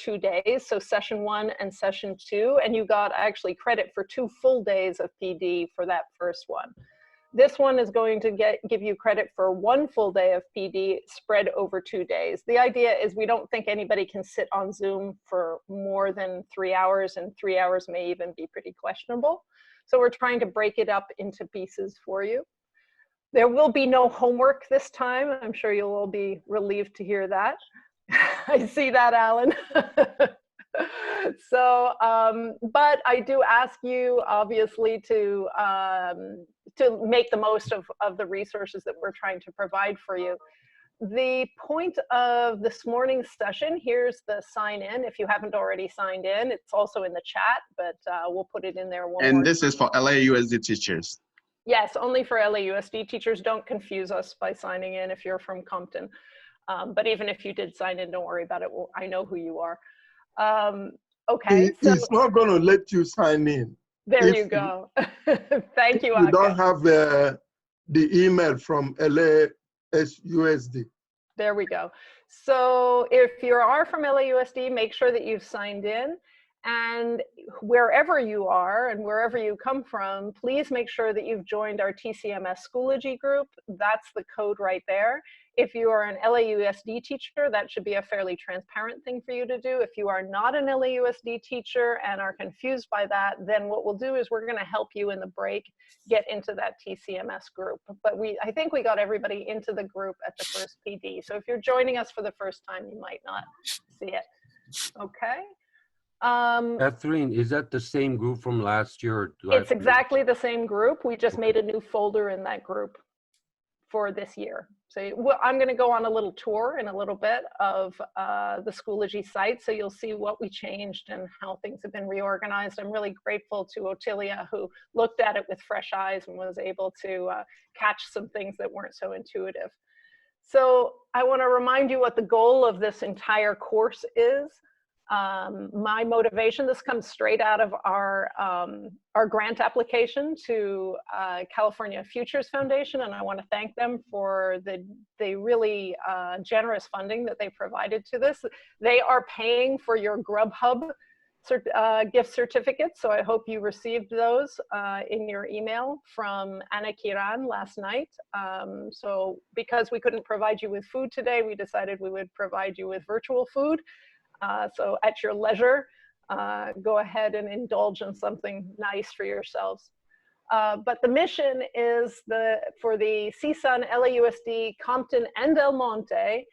2 days, so session 1 and session 2, and you got actually credit for 2 full days of PD for that first one. This one is going to give you credit for 1 full day of PD spread over 2 days. The idea is we don't think anybody can sit on Zoom for more than 3 hours, and 3 hours may even be pretty questionable. So we're trying to break it up into pieces for you. There will be no homework this time. I'm sure you'll all be relieved to hear that. I see that, Alan. So, but I do ask you, obviously, to make the most of the resources that we're trying to provide for you. The point of this morning's session, here's the sign in. If you haven't already signed in, it's also in the chat, but we'll put it in there one more time. And this is for LAUSD teachers. Yes, only for LAUSD teachers. Don't confuse us by signing in if you're from Compton. But even if you did sign in, don't worry about it. Well, I know who you are. Okay. So it's not going to let you sign in. There you go. Thank you, Aka. You don't have the email from LAUSD. There we go. So if you are from LAUSD, make sure that you've signed in. And wherever you are and wherever you come from, please make sure that you've joined our TCMS Schoology group. That's the code right there. If you are an LAUSD teacher, that should be a fairly transparent thing for you to do. If you are not an LAUSD teacher and are confused by that, then what we'll do is we're going to help you in the break get into that TCMS group. But I think we got everybody into the group at the first PD. So if you're joining us for the first time, you might not see it. Okay. Catherine, is that the same group from last year? It's exactly the same group. We just made a new folder in that group for this year. So I'm going to go on a little tour in a little bit of the Schoology site, so you'll see what we changed and how things have been reorganized. I'm really grateful to Otilia, who looked at it with fresh eyes and was able to catch some things that weren't so intuitive. So I want to remind you what the goal of this entire course is. My motivation, this comes straight out of our grant application to California Futures Foundation, and I want to thank them for the really generous funding that they provided to this. They are paying for your Grubhub gift certificates, so I hope you received those in your email from Anna Kiran last night. So because we couldn't provide you with food today, we decided we would provide you with virtual food. So at your leisure, go ahead and indulge in something nice for yourselves. But the mission is for the CSUN, LAUSD, Compton, and Del Monte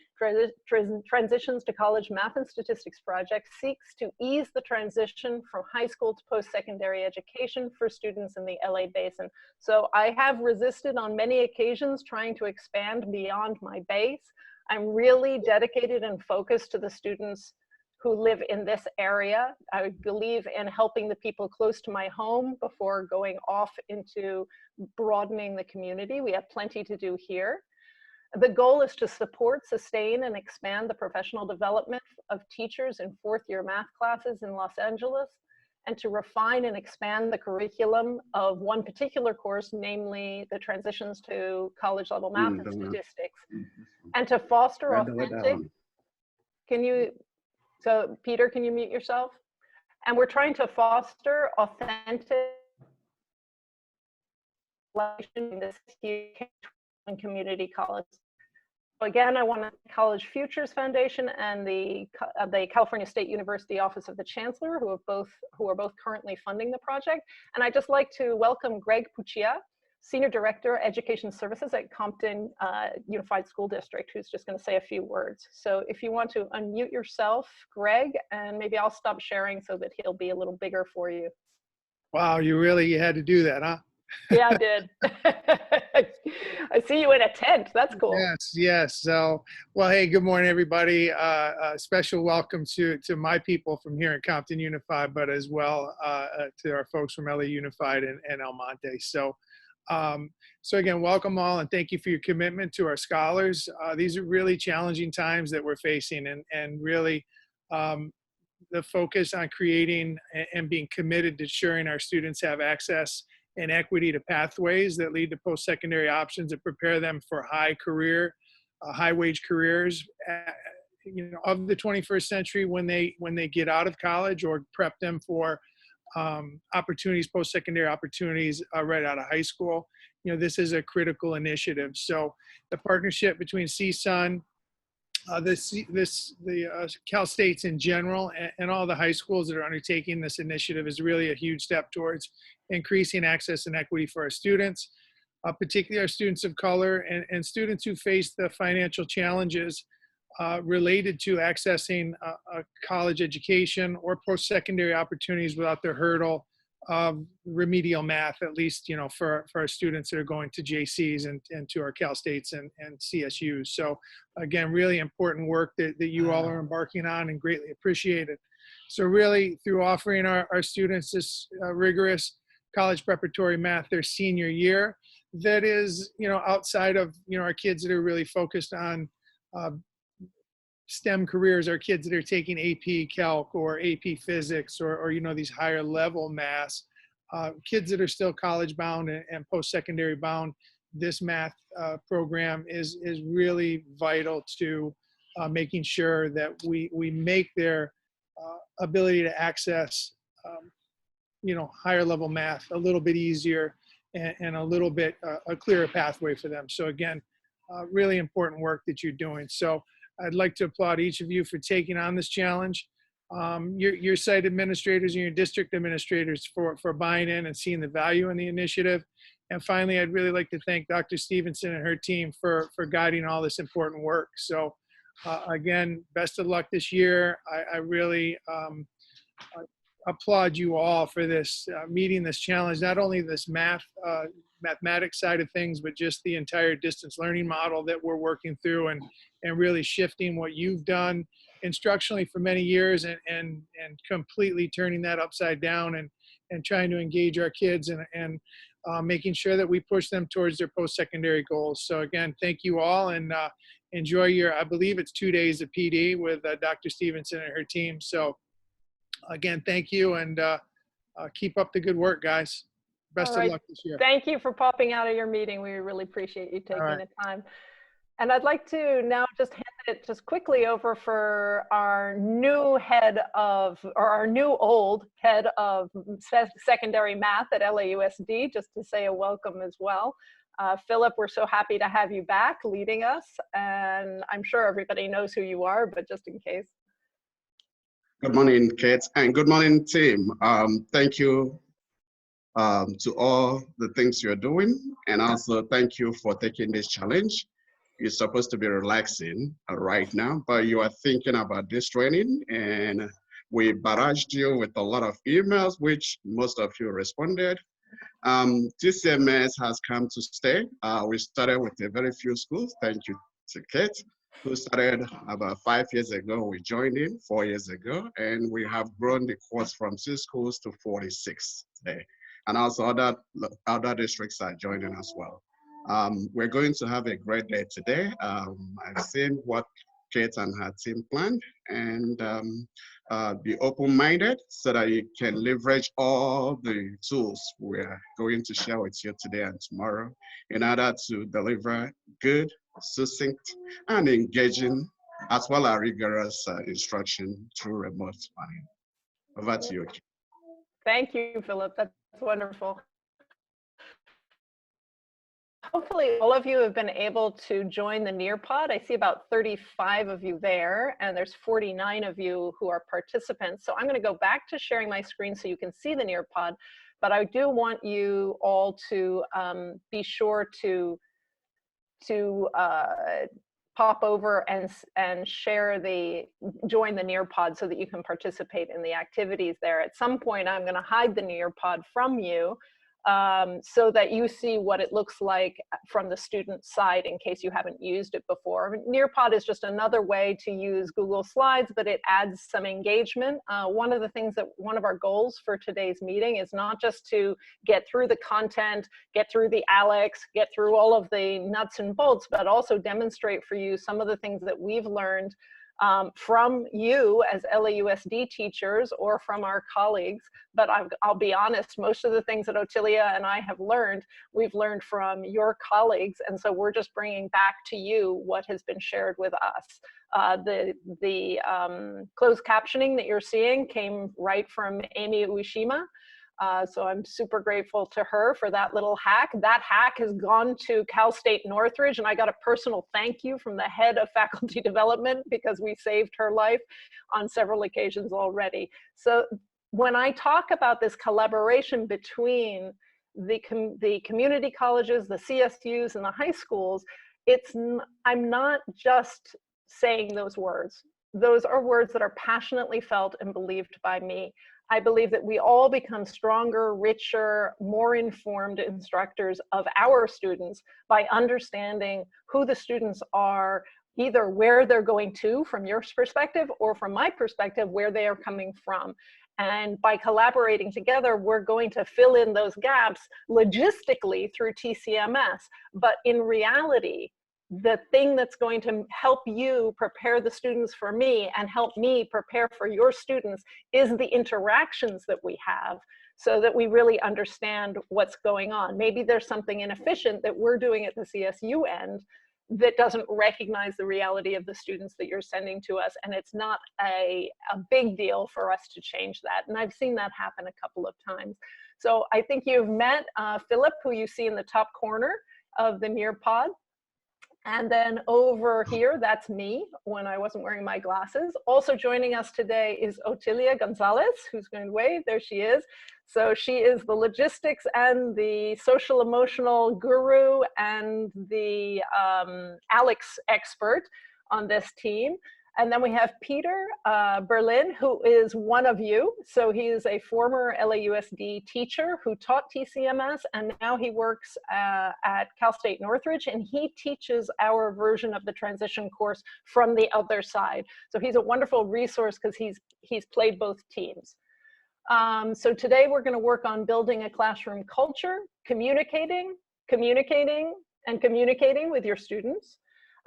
Transitions to College Math and Statistics project seeks to ease the transition from high school to post-secondary education for students in the LA Basin. So I have resisted on many occasions trying to expand beyond my base. I'm really dedicated and focused to the students who live in this area. I believe in helping the people close to my home before going off into broadening the community. We have plenty to do here. The goal is to support, sustain, and expand the professional development of teachers in fourth-year math classes in Los Angeles, and to refine and expand the curriculum of one particular course, namely the Transitions to College Level Math and Statistics, and to foster authentic, so Peter, can you mute yourself? And we're trying to foster authentic in this community college. So again, I want to thank College Futures Foundation and the California State University Office of the Chancellor, who are both currently funding the project. And I'd just like to welcome Greg Puccia, Senior Director, Education Services at Compton Unified School District, who's just going to say a few words. So if you want to unmute yourself, Greg, and maybe I'll stop sharing so that he'll be a little bigger for you. Wow, you had to do that, huh? Yeah, I did. I see you in a tent. That's cool. Yes, yes. So, well, hey, good morning, everybody. A special welcome to my people from here in Compton Unified, but as well to our folks from LA Unified and El Monte. So again, welcome all, and thank you for your commitment to our scholars. These are really challenging times that we're facing, and really the focus on creating and being committed to ensuring our students have access and equity to pathways that lead to post-secondary options that prepare them for high wage careers, of the 21st century when they get out of college, or prep them for opportunities, post-secondary opportunities right out of high school. This is a critical initiative. So the partnership between CSUN, the Cal States in general, and all the high schools that are undertaking this initiative is really a huge step towards increasing access and equity for our students, particularly our students of color and students who face the financial challenges related to accessing a college education or post-secondary opportunities without the hurdle of remedial math, at least, for our students that are going to JCs and to our Cal States and CSUs. So again, really important work that you all are embarking on, and greatly appreciated. So really, through offering our students this rigorous college preparatory math their senior year, that is, outside of, our kids that are really focused on STEM careers, our kids that are taking AP Calc or AP Physics or these higher level maths, kids that are still college bound and post-secondary bound, this math program is really vital to making sure that we make their ability to access higher level math a little bit easier and a little bit a clearer pathway for them. So again, really important work that you're doing. So I'd like to applaud each of you for taking on this challenge. Your site administrators and your district administrators for buying in and seeing the value in the initiative. And finally, I'd really like to thank Dr. Stevenson and her team for guiding all this important work. So again, best of luck this year. I really applaud you all for this, meeting this challenge, not only this mathematics side of things, but just the entire distance learning model that we're working through and really shifting what you've done instructionally for many years and completely turning that upside down and trying to engage our kids and making sure that we push them towards their post-secondary goals. So again, thank you all, and enjoy your, I believe it's 2 days of PD with Dr. Stevenson and her team. So again, thank you, and keep up the good work, guys. Best of luck this year. Thank you for popping out of your meeting. We really appreciate you taking the time. And I'd like to now just hand it just quickly over for our new old head of secondary math at LAUSD, just to say a welcome as well. Philip, we're so happy to have you back leading us. And I'm sure everybody knows who you are, but just in case. Good morning, Kate, and good morning, team. Thank you to all the things you're doing, and also thank you for taking this challenge. You're supposed to be relaxing right now, but you are thinking about this training, and we barraged you with a lot of emails, which most of you responded. TCMS has come to stay. We started with a very few schools. Thank you to Kate, who started about 5 years ago. We joined in 4 years ago, and we have grown the course from 6 schools to 46 today. And also other districts are joining as well. We're going to have a great day today. I've seen what Kate and her team planned, and be open-minded so that you can leverage all the tools we're going to share with you today and tomorrow in order to deliver good, succinct, and engaging, as well as rigorous instruction through remote learning. Over to you, Kate. Thank you, Philip. That's wonderful. Hopefully all of you have been able to join the Nearpod. I see about 35 of you there, and there's 49 of you who are participants. So I'm going to go back to sharing my screen so you can see the Nearpod, but I do want you all to be sure to pop over and share join the Nearpod so that you can participate in the activities there. At some point, I'm going to hide the Nearpod from you so that you see what it looks like from the student side in case you haven't used it before. Nearpod is just another way to use Google Slides, but it adds some engagement. One of the things that one of our goals for today's meeting is not just to get through the content, get through the ALEX, get through all of the nuts and bolts, but also demonstrate for you some of the things that we've learned from you as LAUSD teachers or from our colleagues. But I'll be honest, most of the things that Ottilia and I have learned, we've learned from your colleagues. And so we're just bringing back to you what has been shared with us. The closed captioning that you're seeing came right from Amy Ueshima. So I'm super grateful to her for that little hack. That hack has gone to Cal State Northridge, and I got a personal thank you from the head of faculty development because we saved her life on several occasions already. So when I talk about this collaboration between the community colleges, the CSUs, and the high schools, I'm not just saying those words. Those are words that are passionately felt and believed by me. I believe that we all become stronger, richer, more informed instructors of our students by understanding who the students are, either where they're going to from your perspective or from my perspective, where they are coming from. And by collaborating together, we're going to fill in those gaps logistically through TCMS. But in reality, the thing that's going to help you prepare the students for me and help me prepare for your students is the interactions that we have, so that we really understand what's going on. Maybe there's something inefficient that we're doing at the CSU end that doesn't recognize the reality of the students that you're sending to us, and it's not a big deal for us to change that. And I've seen that happen a couple of times. So I think you've met Philip, who you see in the top corner of the Mir pod. And then over here, that's me when I wasn't wearing my glasses. Also joining us today is Ottilia Gonzalez, who's going to wave. There she is. So she is the logistics and the social emotional guru and the Alex expert on this team. And then we have Peter Berlin, who is one of you. So he is a former LAUSD teacher who taught TCMS, and now he works at Cal State Northridge, and he teaches our version of the transition course from the other side. So he's a wonderful resource because he's played both teams. So today we're going to work on building a classroom culture, communicating with your students.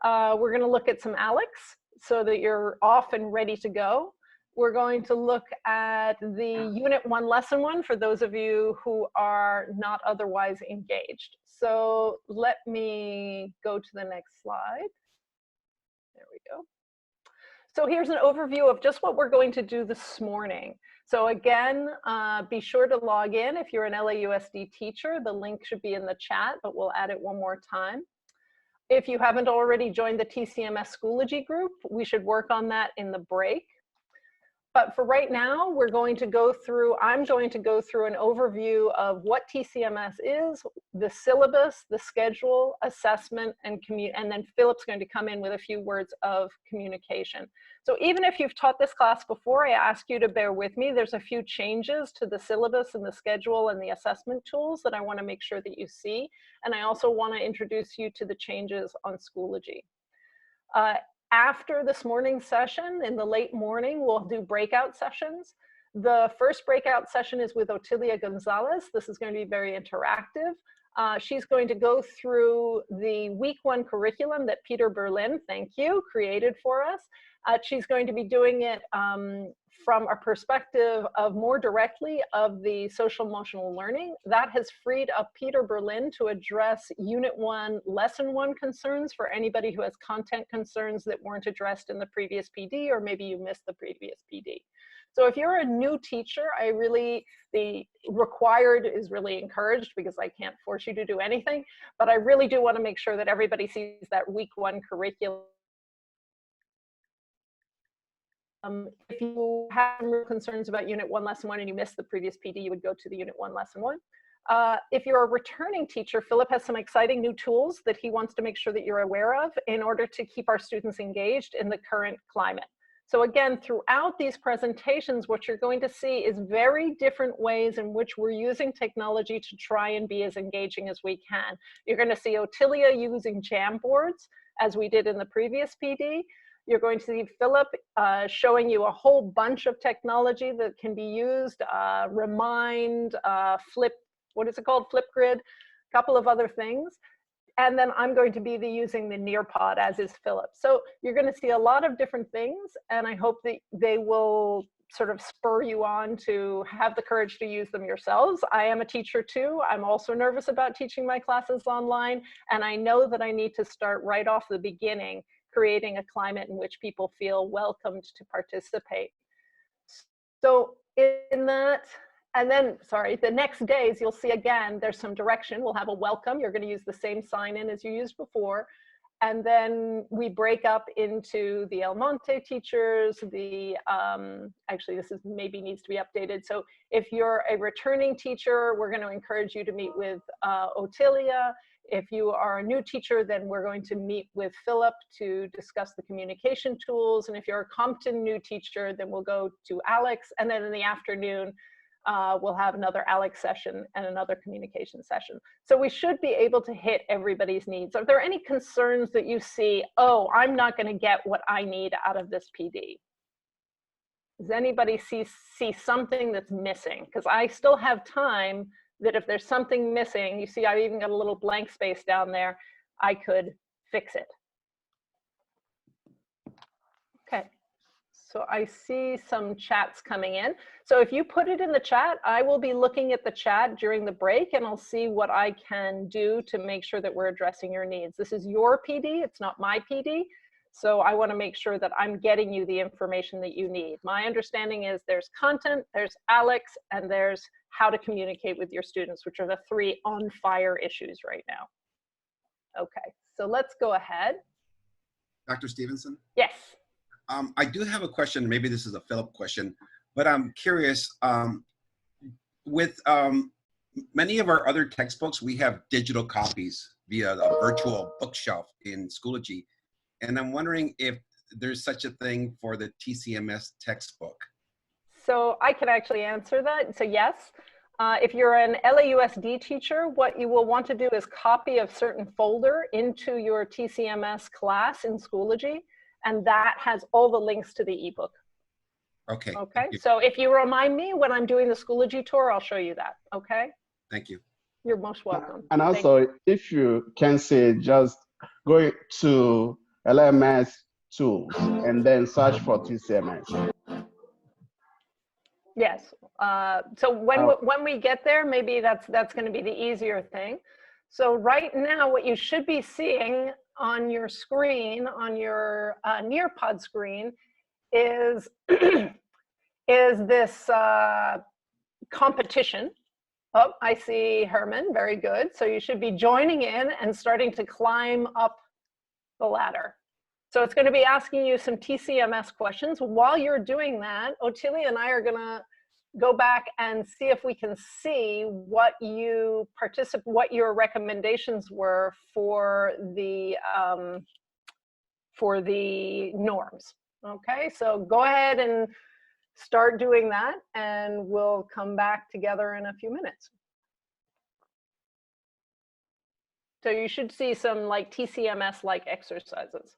We're going to look at some Alex, so that you're off and ready to go. We're going to look at the Unit 1, Lesson 1 for those of you who are not otherwise engaged. So let me go to the next slide. There we go. So here's an overview of just what we're going to do this morning. So again, be sure to log in if you're an LAUSD teacher. The link should be in the chat, but we'll add it one more time. If you haven't already joined the TCMS Schoology group, we should work on that in the break. But for right now, I'm going to go through an overview of what TCMS is, the syllabus, the schedule, assessment, and then Philip's going to come in with a few words of communication. So even if you've taught this class before, I ask you to bear with me. There's a few changes to the syllabus and the schedule and the assessment tools that I want to make sure that you see. And I also want to introduce you to the changes on Schoology. After this morning's session, in the late morning, we'll do breakout sessions. The first breakout session is with Ottilia Gonzalez. This is going to be very interactive. She's going to go through the week 1 curriculum that Peter Berlin, thank you, created for us. She's going to be doing it from a perspective of more directly of the social emotional learning. That has freed up Peter Berlin to address Unit 1, Lesson 1 concerns for anybody who has content concerns that weren't addressed in the previous PD, or maybe you missed the previous PD. So if you're a new teacher, the required is really encouraged because I can't force you to do anything, but I really do want to make sure that everybody sees that week 1 curriculum. If you have real concerns about Unit 1, Lesson 1, and you missed the previous PD, you would go to the Unit 1, Lesson 1. If you're a returning teacher, Philip has some exciting new tools that he wants to make sure that you're aware of in order to keep our students engaged in the current climate. So again, throughout these presentations, what you're going to see is very different ways in which we're using technology to try and be as engaging as we can. You're going to see Ottilia using Jamboards, as we did in the previous PD. You're going to see Philip showing you a whole bunch of technology that can be used, Remind, Flip, what is it called? Flipgrid, a couple of other things. And then I'm going to be using the Nearpod, as is Philip. So you're going to see a lot of different things, and I hope that they will sort of spur you on to have the courage to use them yourselves. I am a teacher too. I'm also nervous about teaching my classes online, and I know that I need to start right off the beginning, creating a climate in which people feel welcomed to participate. So in that, and then, sorry, the next days, you'll see again, there's some direction. We'll have a welcome. You're going to use the same sign-in as you used before. And then we break up into the El Monte teachers, the, actually this is maybe needs to be updated. So if you're a returning teacher, we're going to encourage you to meet with Otilia. If you are a new teacher, then we're going to meet with Philip to discuss the communication tools. And if you're a Compton new teacher, then we'll go to Alex. And then in the afternoon, we'll have another Alex session and another communication session. So we should be able to hit everybody's needs. Are there any concerns that you see, oh, I'm not going to get what I need out of this PD? Does anybody see something that's missing? Because I still have time that if there's something missing, you see I've even got a little blank space down there, I could fix it. Okay. So I see some chats coming in. So if you put it in the chat, I will be looking at the chat during the break, and I'll see what I can do to make sure that we're addressing your needs. This is your PD, it's not my PD. So I want to make sure that I'm getting you the information that you need. My understanding is there's content, there's Alex, and there's how to communicate with your students, which are the 3 on fire issues right now. Okay, so let's go ahead. Dr. Stevenson? Yes. I do have a question. Maybe this is a Philip question, but I'm curious. With many of our other textbooks, we have digital copies via a virtual bookshelf in Schoology. And I'm wondering if there's such a thing for the TCMS textbook. So I can actually answer that. So yes, if you're an LAUSD teacher, what you will want to do is copy a certain folder into your TCMS class in Schoology, and that has all the links to the ebook. Okay. Okay, so if you remind me when I'm doing the Schoology tour, I'll show you that, okay? Thank you. You're most welcome. And also, if you can say, just go to LMS tools and then search for TCMS. Yes, so when we get there, maybe that's going to be the easier thing. So right now, what you should be seeing on your screen, on your Nearpod screen, is is this competition. Oh, I see Herman, very good. So you should be joining in and starting to climb up the ladder. So it's going to be asking you some TCMS questions. While you're doing that, Otilia and I are going to go back and see if we can see what what your recommendations were for the norms. Okay, so go ahead and start doing that, and we'll come back together in a few minutes. So you should see some like TCMS-like exercises.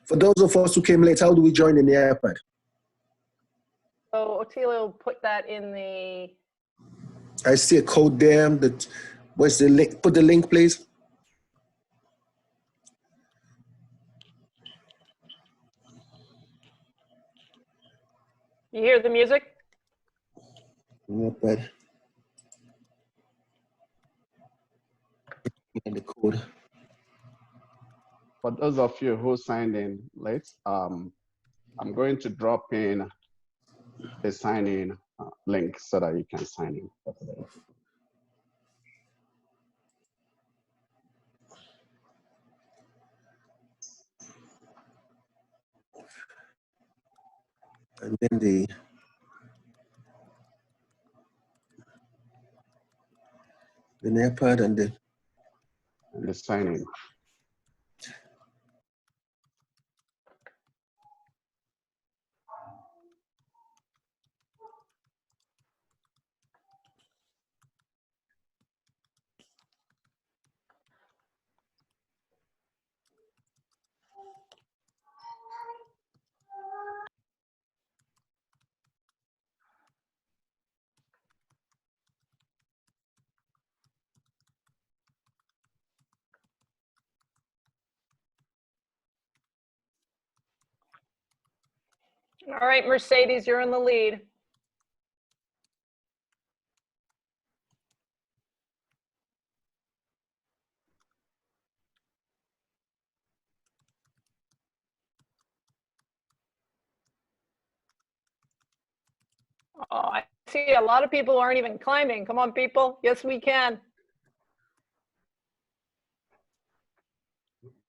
For those of us who came late, how do we join in the iPad? So Otilia will put that in the... I see a code there. What's the link? Put the link, please. You hear the music? iPad. And the code. For those of you who signed in late, I'm going to drop in the sign-in link so that you can sign in for today. And then the iPad and the sign-in. All right, Mercedes, you're in the lead. Oh, I see a lot of people aren't even climbing. Come on, people. Yes, we can.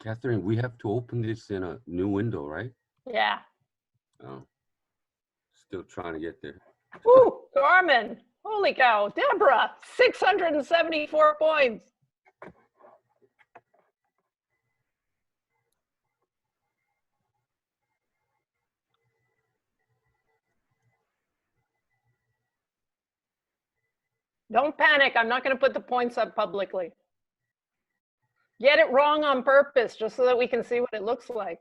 Catherine, we have to open this in a new window, right? Yeah. Oh, still trying to get there. Woo, Carmen. Holy cow. Deborah, 674 points. Don't panic. I'm not going to put the points up publicly. Get it wrong on purpose, just so that we can see what it looks like.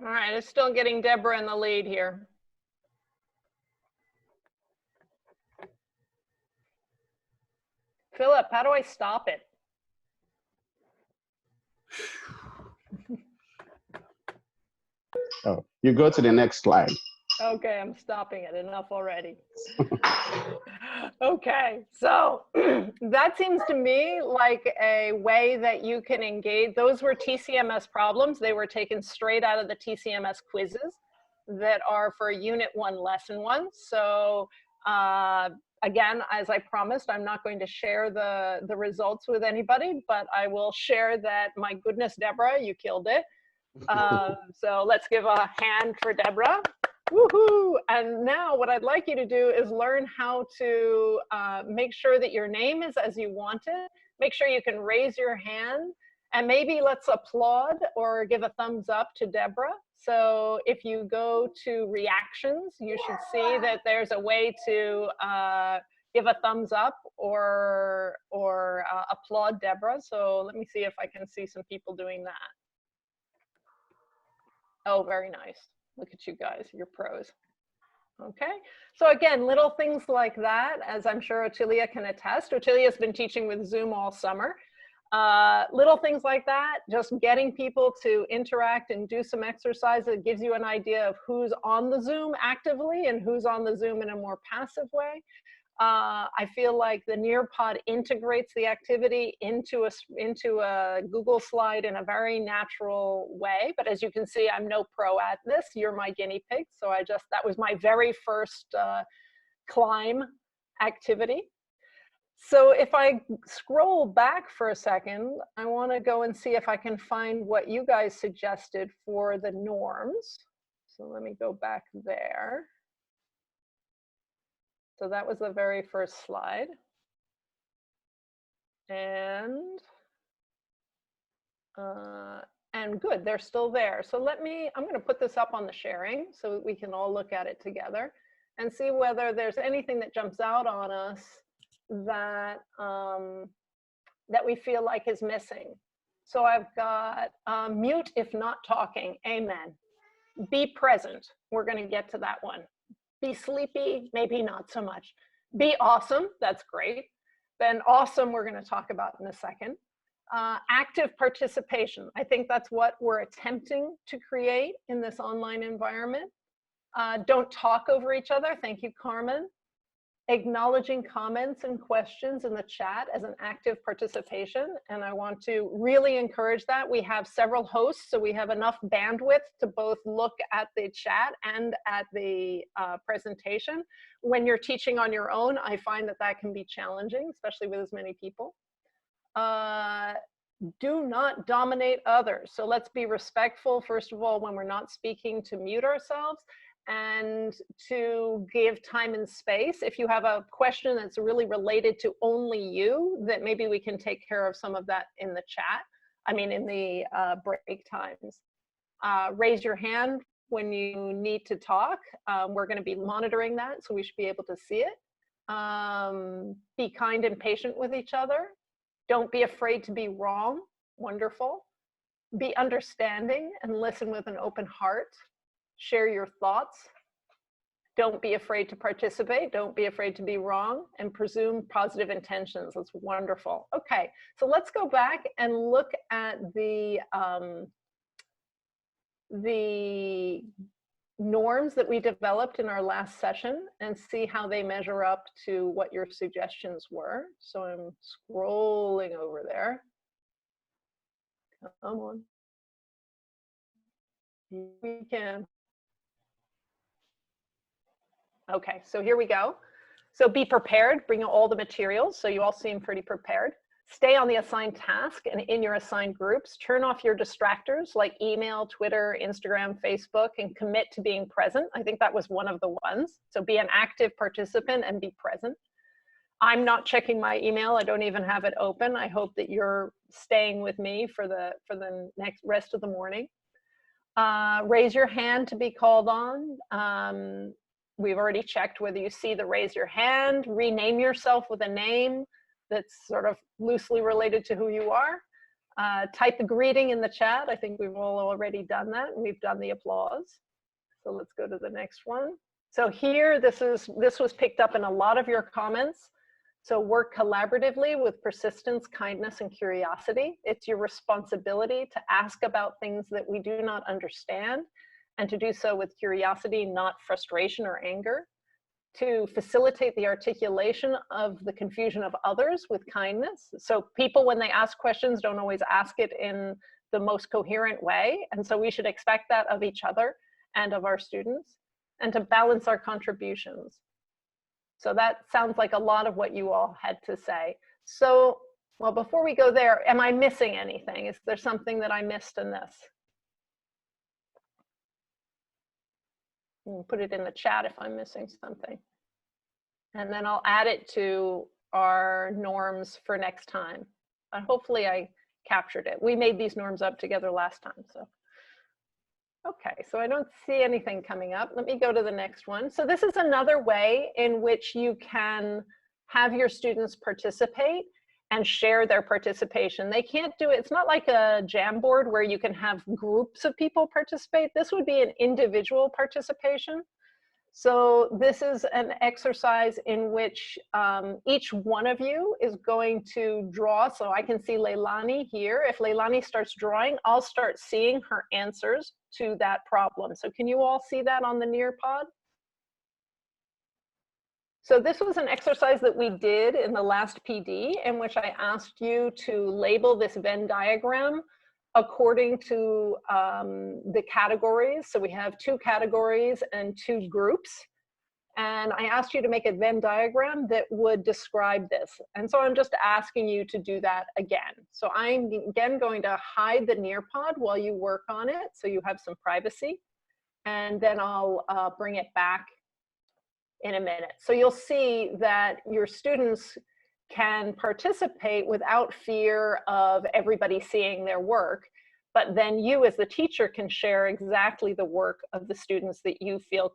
All right, it's still getting Deborah in the lead here. Philip, how do I stop it? Oh, you go to the next slide. Okay, I'm stopping it. Enough already. Okay, so that seems to me like a way that you can engage. Those were TCMS problems. They were taken straight out of the TCMS quizzes that are for Unit 1, Lesson 1. So again, as I promised, I'm not going to share the results with anybody, but I will share that, my goodness, Deborah, you killed it. So let's give a hand for Deborah. Woohoo! And now what I'd like you to do is learn how to make sure that your name is as you want it. Make sure you can raise your hand, and maybe let's applaud or give a thumbs up to Deborah. So if you go to reactions, you should see that there's a way to give a thumbs up or applaud Deborah. So let me see if I can see some people doing that. Oh, very nice. Look at you guys, you're pros. Okay, so again, little things like that, as I'm sure Otilia can attest. Otilia's been teaching with Zoom all summer. Little things like that, just getting people to interact and do some exercise that gives you an idea of who's on the Zoom actively and who's on the Zoom in a more passive way. I feel like the Nearpod integrates the activity into a Google slide in a very natural way. But as you can see, I'm no pro at this. You're my guinea pig. So that was my very first climb activity. So if I scroll back for a second, I want to go and see if I can find what you guys suggested for the norms. So let me go back there. So that was the very first slide. And good, they're still there. So I'm going to put this up on the sharing so that we can all look at it together and see whether there's anything that jumps out on us that, that we feel like is missing. So I've got mute if not talking, amen. Be present, we're going to get to that one. Be sleepy, maybe not so much. Be awesome, that's great. Then awesome, we're going to talk about in a second. Active participation, I think that's what we're attempting to create in this online environment. Don't talk over each other, thank you, Carmen. Acknowledging comments and questions in the chat as an active participation, and I want to really encourage that. We have several hosts, so we have enough bandwidth to both look at the chat and at the presentation. When you're teaching on your own, I find that can be challenging, especially with as many people. Do not dominate others. So let's be respectful, first of all, when we're not speaking, to mute ourselves. and to give time and space. If you have a question that's really related to only you, that maybe we can take care of some of that in the chat. I mean, in the break times. Raise your hand when you need to talk. We're going to be monitoring that, so we should be able to see it. Be kind and patient with each other. Don't be afraid to be wrong. Wonderful. Be understanding and listen with an open heart. Share your thoughts. Don't be afraid to participate. Don't be afraid to be wrong, and presume positive intentions. That's wonderful. Okay, so let's go back and look at the norms that we developed in our last session and see how they measure up to what your suggestions were. So I'm scrolling over there. Come on. We can. Okay, so here we go. So be prepared, bring all the materials. So you all seem pretty prepared. Stay on the assigned task and in your assigned groups. Turn off your distractors like email, Twitter, Instagram, Facebook, and commit to being present. I think that was one of the ones. So be an active participant and be present. I'm not checking my email. I don't even have it open. I hope that you're staying with me for the next rest of the morning. Raise your hand to be called on. We've already checked whether you see the raise your hand. Rename yourself with a name that's sort of loosely related to who you are. Type the greeting in the chat. I think we've all already done that, and we've done the applause. So let's go to the next one. So here, this was picked up in a lot of your comments. So work collaboratively with persistence, kindness, and curiosity. It's your responsibility to ask about things that we do not understand, and to do so with curiosity, not frustration or anger. To facilitate the articulation of the confusion of others with kindness. So people, when they ask questions, don't always ask it in the most coherent way. And so we should expect that of each other and of our students. And to balance our contributions. So that sounds like a lot of what you all had to say. So, well, before we go there, am I missing anything? Is there something that I missed in this? Put it in the chat if I'm missing something. And then I'll add it to our norms for next time. Hopefully I captured it. We made these norms up together last time, so. Okay, so I don't see anything coming up. Let me go to the next one. So this is another way in which you can have your students participate and share their participation. They can't do it. It's not like a Jamboard where you can have groups of people participate. This would be an individual participation. So this is an exercise in which each one of you is going to draw. So I can see Leilani here. If Leilani starts drawing, I'll start seeing her answers to that problem. So can you all see that on the Nearpod? So this was an exercise that we did in the last PD in which I asked you to label this Venn diagram according to the categories. So we have 2 categories and 2 groups. And I asked you to make a Venn diagram that would describe this. And so I'm just asking you to do that again. So I'm again going to hide the Nearpod while you work on it, so you have some privacy. And then I'll bring it back in a minute. So you'll see that your students can participate without fear of everybody seeing their work, but then you as the teacher can share exactly the work of the students that you feel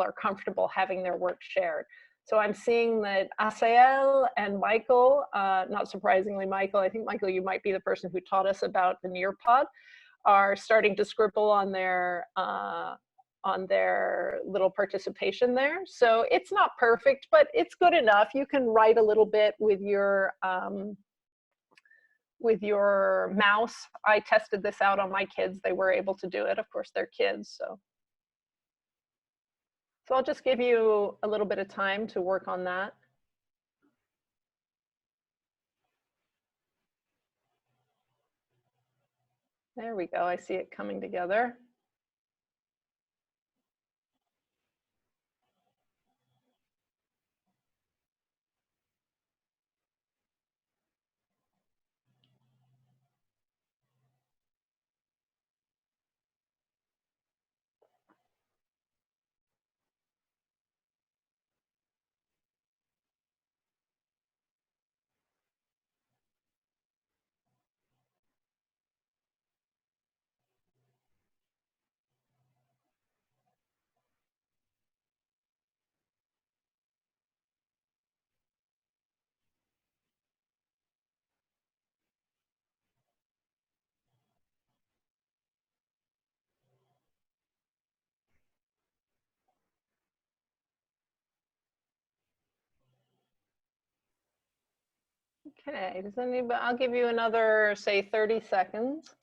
are comfortable having their work shared. So I'm seeing that Asael and Michael, not surprisingly Michael, I think Michael, you might be the person who taught us about the Nearpod, are starting to scribble on their little participation there. So it's not perfect, but it's good enough. You can write a little bit with your mouse. I tested this out on my kids. They were able to do it. Of course, they're kids, so. So I'll just give you a little bit of time to work on that. There we go. I see it coming together. Okay, does anybody, I'll give you another, say, 30 seconds.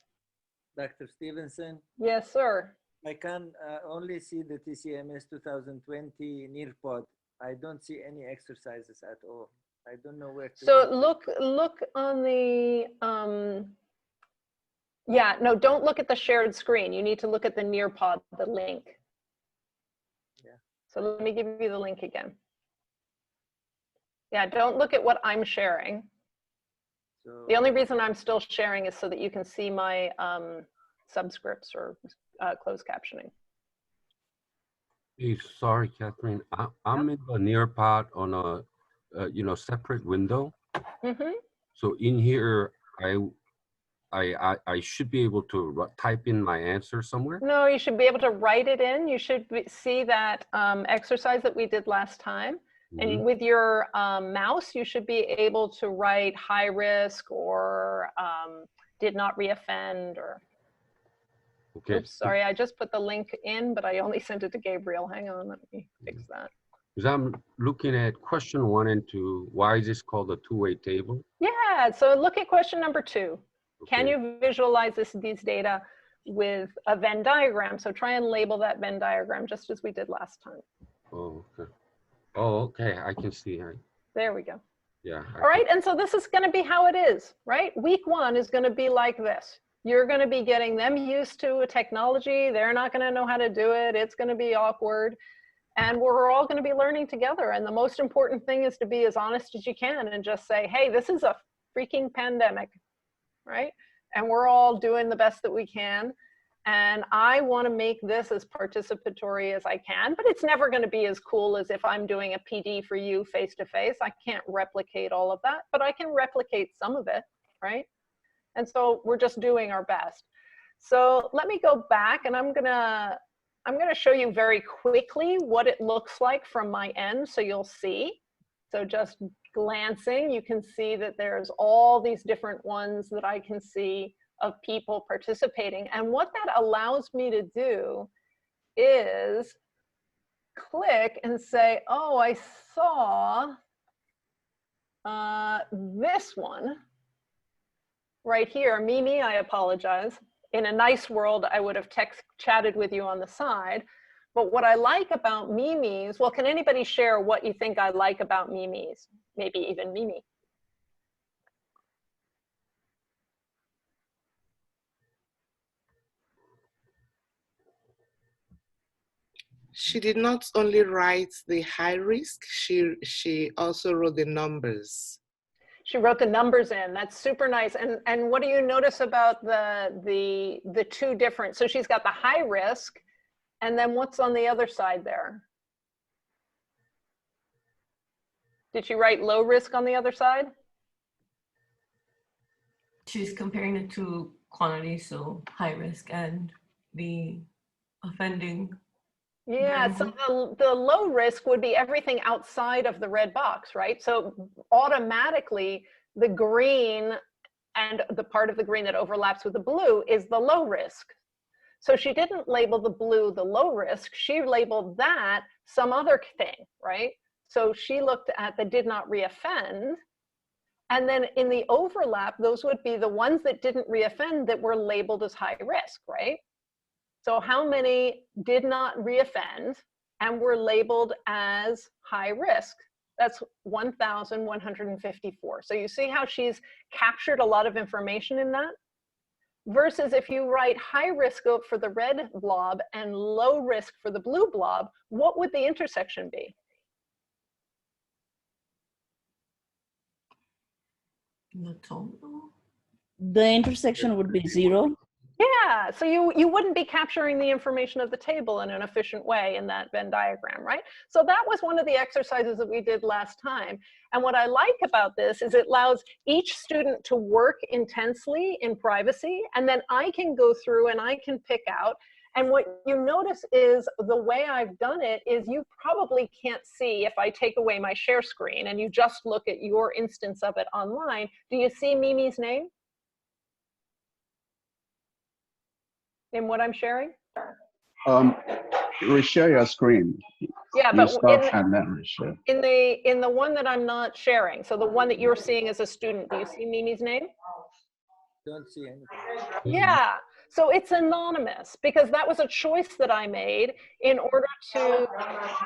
Dr. Stevenson, Yes, sir. I can only see the TCMS 2020 Nearpod. I don't see any exercises at all. I don't know where to So go. look on the, yeah, no, don't look at the shared screen. You need to look at the Nearpod, the link. Yeah. So let me give you the link again. Yeah, don't look at what I'm sharing. So, The only reason I'm still sharing is so that you can see my subscripts or closed captioning. Hey, sorry, Catherine. I'm in the Nearpod on a separate window. Mm-hmm. So in here, I should be able to type in my answer somewhere. No, you should be able to write it in. You should see that exercise that we did last time. And with your mouse, you should be able to write high risk or did not reoffend or, Okay. oops, sorry, I just put the link in, but I only sent it to Gabriel. Hang on, let me fix that. Because I'm looking at question 1 and 2. Why is this called a two-way table? Yeah, so look at question number 2. Can Okay. you visualize these data with a Venn diagram? So try and label that Venn diagram just as we did last time. Oh, okay. Oh, okay. I can see. There we go. Yeah. All right, and so this is going to be how it is, right? Week 1 is going to be like this. You're going to be getting them used to a technology. They're not going to know how to do it. It's going to be awkward. And we're all going to be learning together. And the most important thing is to be as honest as you can and just say, hey, this is a freaking pandemic, right? And we're all doing the best that we can. And I want to make this as participatory as I can, but it's never going to be as cool as if I'm doing a PD for you face-to-face. I can't replicate all of that, but I can replicate some of it, right? And so we're just doing our best. So let me go back and I'm gonna show you very quickly what it looks like from my end so you'll see. So just glancing, you can see that there's all these different ones that I can see of people participating. And what that allows me to do is click and say, oh, I saw this one right here. Mimi, I apologize. In a nice world, I would have chatted with you on the side. But what I like about Mimi's, well, can anybody share what you think I like about Mimi's? Maybe even Mimi. She did not only write the high risk, she also wrote the numbers. She wrote the numbers in. That's super nice. And what do you notice about the two different? So she's got the high risk, and then what's on the other side there? Did she write low risk on the other side? She's comparing the two quantities, so high risk and the offending. Yeah, so the low risk would be everything outside of the red box, right? So automatically the green and the part of the green that overlaps with the blue is the low risk. So she didn't label the blue the low risk, she labeled that some other thing, right? So she looked at the did not reoffend, and then in the overlap, those would be the ones that didn't reoffend that were labeled as high risk, right? So how many did not reoffend and were labeled as high risk? That's 1,154. So you see how she's captured a lot of information in that? Versus if you write high risk for the red blob and low risk for the blue blob, what would the intersection be? The total? The intersection would be 0. Yeah, so you wouldn't be capturing the information of the table in an efficient way in that Venn diagram, right? So that was one of the exercises that we did last time. And what I like about this is it allows each student to work intensely in privacy, and then I can go through and I can pick out. And what you notice is the way I've done it is you probably can't see if I take away my share screen and you just look at your instance of it online. Do you see Mimi's name in what I'm sharing? reshare your screen. Yeah, You but stop and then reshare. in the one that I'm not sharing, so the one that you're seeing as a student, do you see Mimi's name? Don't see anything. Yeah, so it's anonymous because that was a choice that I made in order to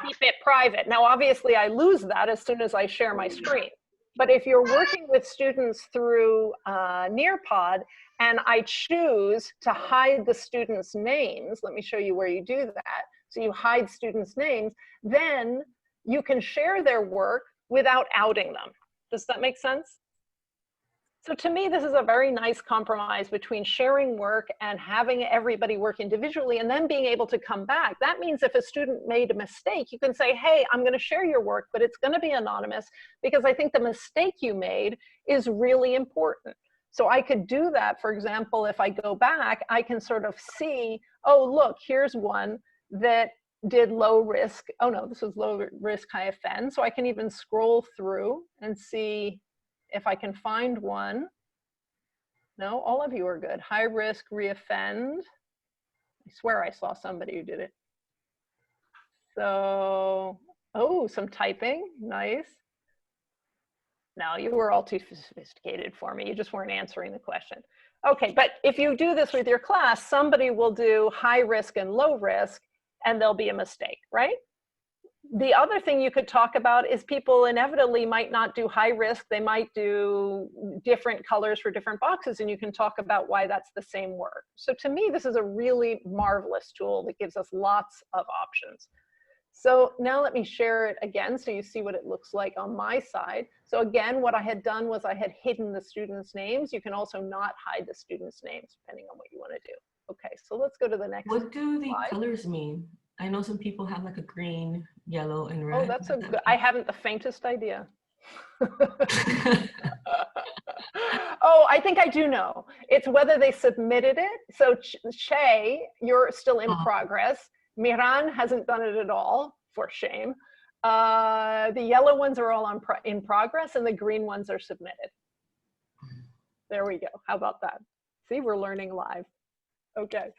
keep it private. Now, obviously, I lose that as soon as I share my screen. But if you're working with students through Nearpod and I choose to hide the students' names, let me show you where you do that. So you hide students' names, then you can share their work without outing them. Does that make sense? So to me, this is a very nice compromise between sharing work and having everybody work individually and then being able to come back. That means if a student made a mistake, you can say, hey, I'm going to share your work, but it's going to be anonymous because I think the mistake you made is really important. So I could do that, for example, if I go back, I can sort of see, oh, look, here's one that did low risk. Oh no, this was low risk, high offend. So I can even scroll through and see if I can find one. No, all of you are good. High risk, reoffend. I swear I saw somebody who did it. So, oh, some typing, nice. No, you were all too sophisticated for me. You just weren't answering the question. Okay, but if you do this with your class, somebody will do high risk and low risk, and there'll be a mistake, right? The other thing you could talk about is people inevitably might not do high risk. They might do different colors for different boxes, and you can talk about why that's the same work. So to me, this is a really marvelous tool that gives us lots of options. So now let me share it again so you see what it looks like on my side. So again, what I had done was I had hidden the students' names. You can also not hide the students' names depending on what you want to do. Okay, so let's go to the next What do the slide. colors mean? I know some people have like a green, yellow, and red. Oh, that's a good, I haven't the faintest idea. Oh, I think I do know. It's whether they submitted it. So Che, you're still in progress. Miran hasn't done it at all, for shame. The yellow ones are all in progress and the green ones are submitted. There we go. How about that? See, we're learning live. Okay.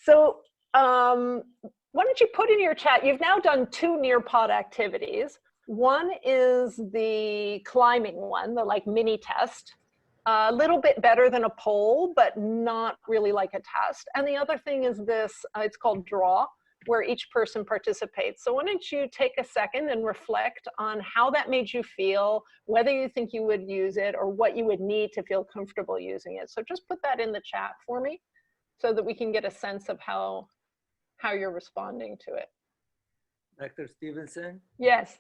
So why don't you put in your chat, you've now done 2 Nearpod activities. One is the climbing one, the like mini test. A little bit better than a poll, but not really like a test. And the other thing is this, it's called draw, where each person participates. So why don't you take a second and reflect on how that made you feel, whether you think you would use it or what you would need to feel comfortable using it. So just put that in the chat for me so that we can get a sense of how you're responding to it. Dr. Stevenson? Yes.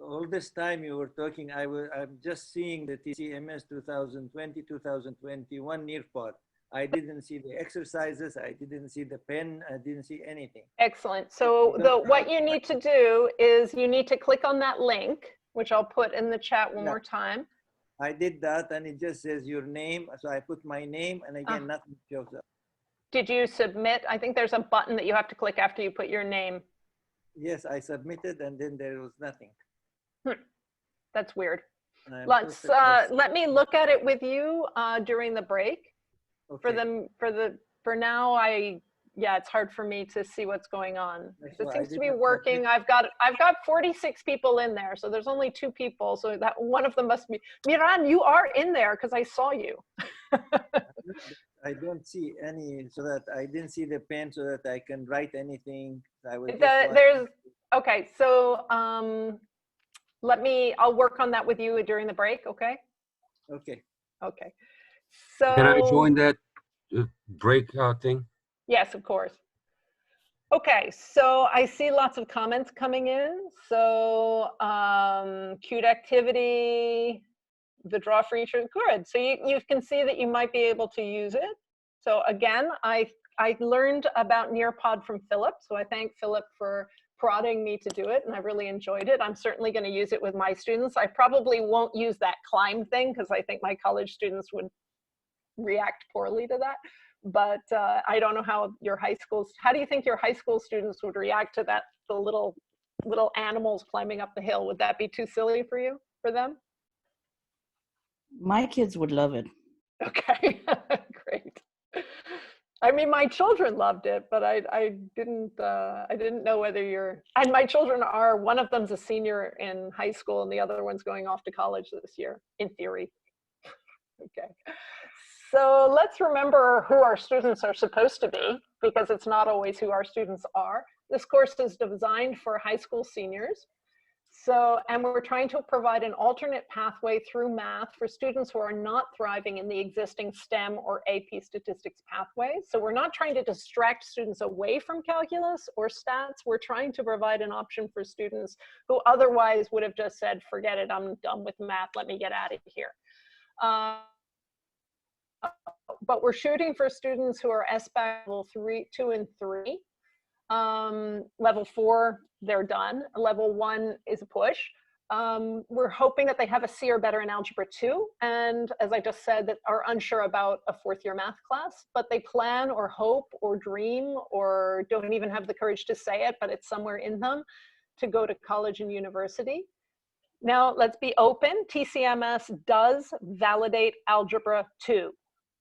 All this time you were talking, I'm just seeing the TCMS 2020-2021 Nearpod. I didn't see the exercises, I didn't see the pen, I didn't see anything. Excellent. So what you need to do is you need to click on that link, which I'll put in the chat one more time. I did that and it just says your name. So I put my name and again, nothing shows up. Did you submit? I think there's a button that you have to click after you put your name. Yes, I submitted and then there was nothing. That's weird. Let me look at it with you during the break. Okay. For now, yeah, it's hard for me to see what's going on. So it seems to be working. I've got 46 people in there, so there's only 2 people. So that one of them must be Miran. You are in there because I saw you. I don't see any, so that I didn't see the pen so that I can write anything. Okay, so I'll work on that with you during the break, okay? Okay. Okay. So can I join that break thing? Yes, of course. Okay, so I see lots of comments coming in. So cute activity, the draw for each, good. So you can see that you might be able to use it. So again, I learned about Nearpod from Philip. So I thank Philip for prodding me to do it, and I really enjoyed it. I'm certainly going to use it with my students. I probably won't use that climb thing because I think my college students would react poorly to that. But I don't know how your high schools, how do you think your high school students would react to that, the little animals climbing up the hill? Would that be too silly for them? My kids would love it. Okay, great. I mean, my children loved it, but I didn't know whether you're, and my children are, one of them's a senior in high school and the other one's going off to college this year, in theory. Okay. So let's remember who our students are supposed to be, because it's not always who our students are. This course is designed for high school seniors. So, and we're trying to provide an alternate pathway through math for students who are not thriving in the existing STEM or AP statistics pathways. So we're not trying to distract students away from calculus or stats. We're trying to provide an option for students who otherwise would have just said, forget it, I'm done with math, let me get out of here. But we're shooting for students who are SBAC level 3, 2, and 3. Level 4, they're done. Level 1 is a push. We're hoping that they have a C or better in Algebra 2, and as I just said, that are unsure about a 4th year math class, but they plan or hope or dream or don't even have the courage to say it, but it's somewhere in them, to go to college and university. Now, let's be open. TCMS does validate Algebra 2.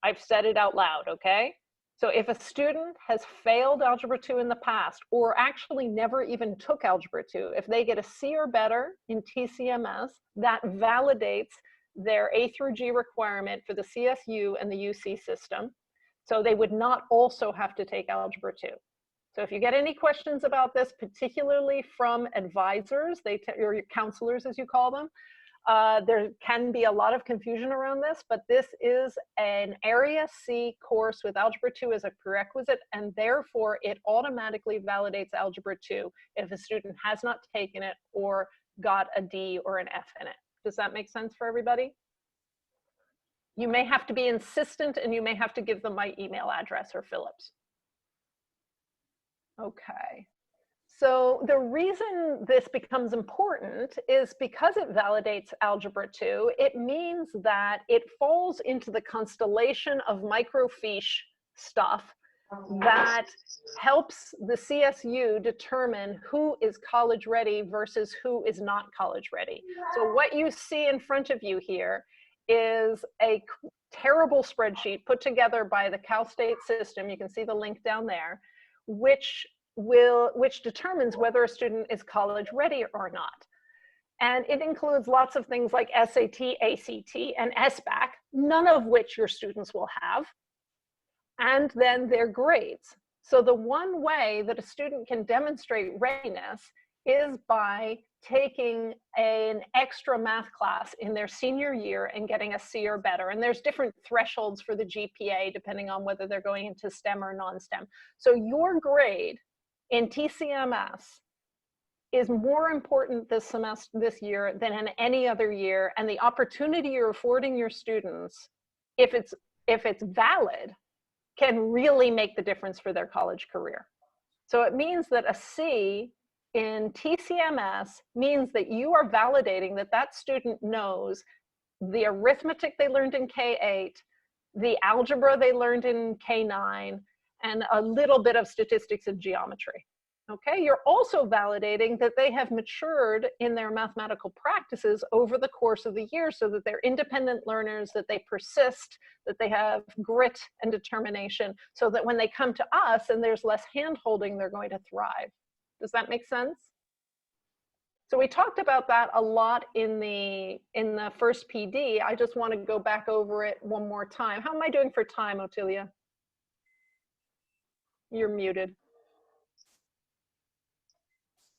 I've said it out loud, okay? So if a student has failed Algebra 2 in the past, or actually never even took Algebra 2, if they get a C or better in TCMS, that validates their A through G requirement for the CSU and the UC system. So they would not also have to take Algebra 2. So if you get any questions about this, particularly from advisors, or your counselors as you call them, there can be a lot of confusion around this, but this is an Area C course with Algebra 2 as a prerequisite, and therefore it automatically validates Algebra 2 if a student has not taken it or got a D or an F in it. Does that make sense for everybody? You may have to be insistent, and you may have to give them my email address or Philip's. Okay. So the reason this becomes important is because it validates Algebra 2, it means that it falls into the constellation of microfiche stuff that helps the CSU determine who is college ready versus who is not college ready. So what you see in front of you here is a terrible spreadsheet put together by the Cal State system. You can see the link down there, which determines whether a student is college ready or not. And it includes lots of things like SAT, ACT, and SBAC, none of which your students will have, and then their grades. So the one way that a student can demonstrate readiness is by taking an extra math class in their senior year and getting a C or better. And there's different thresholds for the GPA depending on whether they're going into STEM or non-STEM. So your grade in TCMS is more important this semester, this year, than in any other year, and the opportunity you're affording your students, if it's valid, can really make the difference for their college career. So it means that a C in TCMS means that you are validating that that student knows the arithmetic they learned in K8, the algebra they learned in K9, and a little bit of statistics and geometry. Okay, you're also validating that they have matured in their mathematical practices over the course of the year so that they're independent learners, that they persist, that they have grit and determination, so that when they come to us and there's less hand-holding, they're going to thrive. Does that make sense? So we talked about that a lot in the first PD. I just want to go back over it one more time. How am I doing for time, Otilia? You're muted.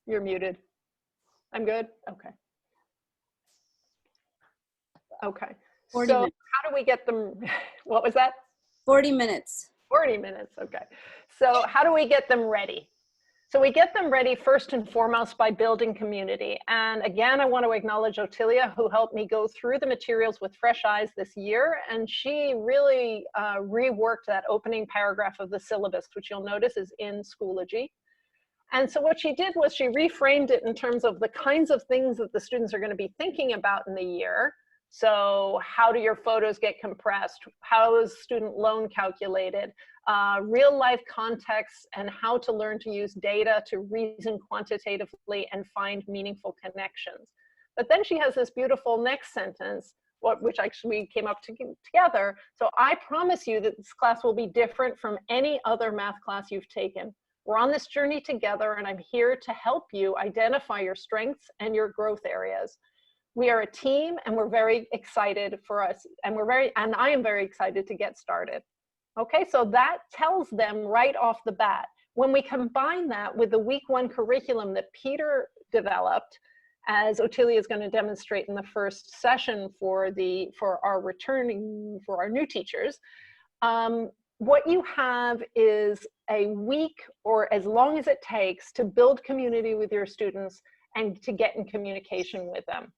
You're muted. I'm good? Okay. Okay. 40 So minutes. how do we get them? What was that? 40 minutes. 40 minutes, okay. So how do we get them ready? So we get them ready first and foremost by building community. And again, I want to acknowledge Otilia, who helped me go through the materials with fresh eyes this year. And she really reworked that opening paragraph of the syllabus, which you'll notice is in Schoology. And so what she did was she reframed it in terms of the kinds of things that the students are going to be thinking about in the year. So how do your photos get compressed? How is student loan calculated? Real life context and how to learn to use data to reason quantitatively and find meaningful connections. But then she has this beautiful next sentence, which actually we came up together. So I promise you that this class will be different from any other math class you've taken. We're on this journey together, and I'm here to help you identify your strengths and your growth areas. We are a team, and we're very excited for us, and I am very excited to get started. Okay, so that tells them right off the bat. When we combine that with the week 1 curriculum that Peter developed, as Ottilia is going to demonstrate in the first session for our new teachers, what you have is a week, or as long as it takes, to build community with your students and to get in communication with them.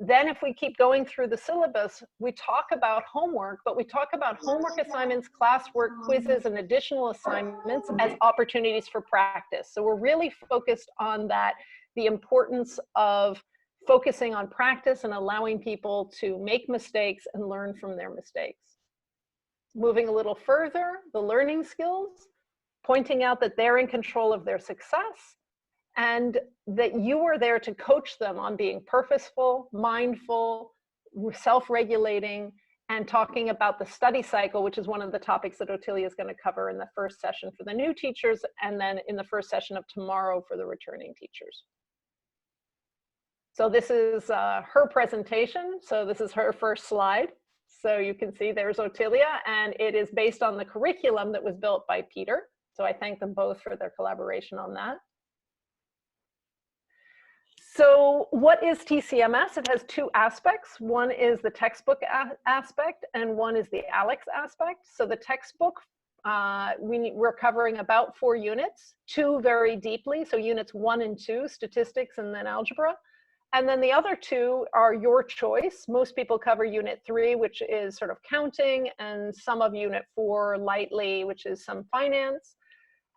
Then if we keep going through the syllabus, we talk about homework, but we talk about homework assignments, classwork, quizzes, and additional assignments as opportunities for practice. So we're really focused on that, the importance of focusing on practice and allowing people to make mistakes and learn from their mistakes. Moving a little further, the learning skills, pointing out that they're in control of their success, and that you are there to coach them on being purposeful, mindful, self-regulating, and talking about the study cycle, which is one of the topics that Ottilia is going to cover in the first session for the new teachers, and then in the first session of tomorrow for the returning teachers. So this is her presentation. So this is her first slide. So you can see there's Ottilia, and it is based on the curriculum that was built by Peter. So I thank them both for their collaboration on that. So what is TCMS? It has 2 aspects. One is the textbook aspect, and one is the ALEX aspect. So the textbook, we're covering about 4 units, 2 very deeply. So units 1 and 2, statistics and then algebra. And then the other 2 are your choice. Most people cover unit 3, which is sort of counting, and some of unit 4 lightly, which is some finance.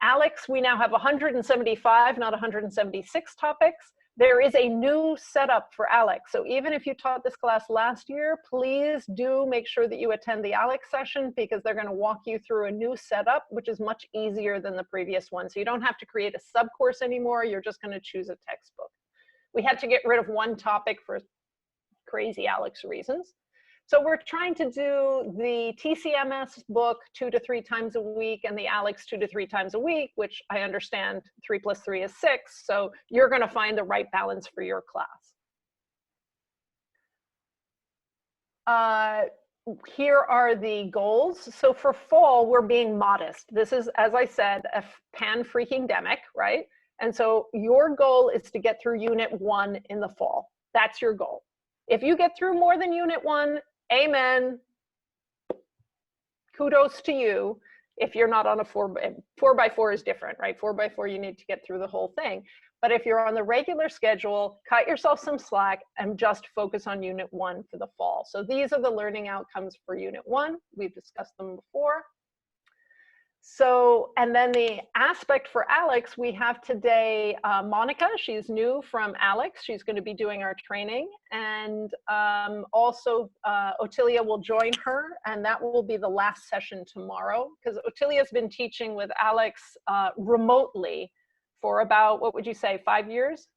ALEX, we now have 175, not 176 topics. There is a new setup for ALEX. So even if you taught this class last year, please do make sure that you attend the ALEX session, because they're going to walk you through a new setup, which is much easier than the previous one. So you don't have to create a sub-course anymore. You're just going to choose a textbook. We had to get rid of one topic for crazy ALEX reasons. So we're trying to do the TCMS book 2 to 3 times a week, and the ALEX 2 to 3 times a week, which I understand 3 + 3 is 6. So you're going to find the right balance for your class. Here are the goals. So for fall, we're being modest. This is, as I said, a pan-freaking-demic, right? And so your goal is to get through unit 1 in the fall. That's your goal. If you get through more than unit 1, amen. Kudos to you. If you're not on a 4x4 is different, right? 4x4, you need to get through the whole thing. But if you're on the regular schedule, cut yourself some slack and just focus on unit 1 for the fall. So these are the learning outcomes for unit 1. We've discussed them before. So, and then the aspect for ALEX, we have today Monica. She's new from ALEX. She's going to be doing our training. And also Ottilia will join her, and that will be the last session tomorrow, because Ottilia's been teaching with ALEX remotely for about, what would you say, 5 years,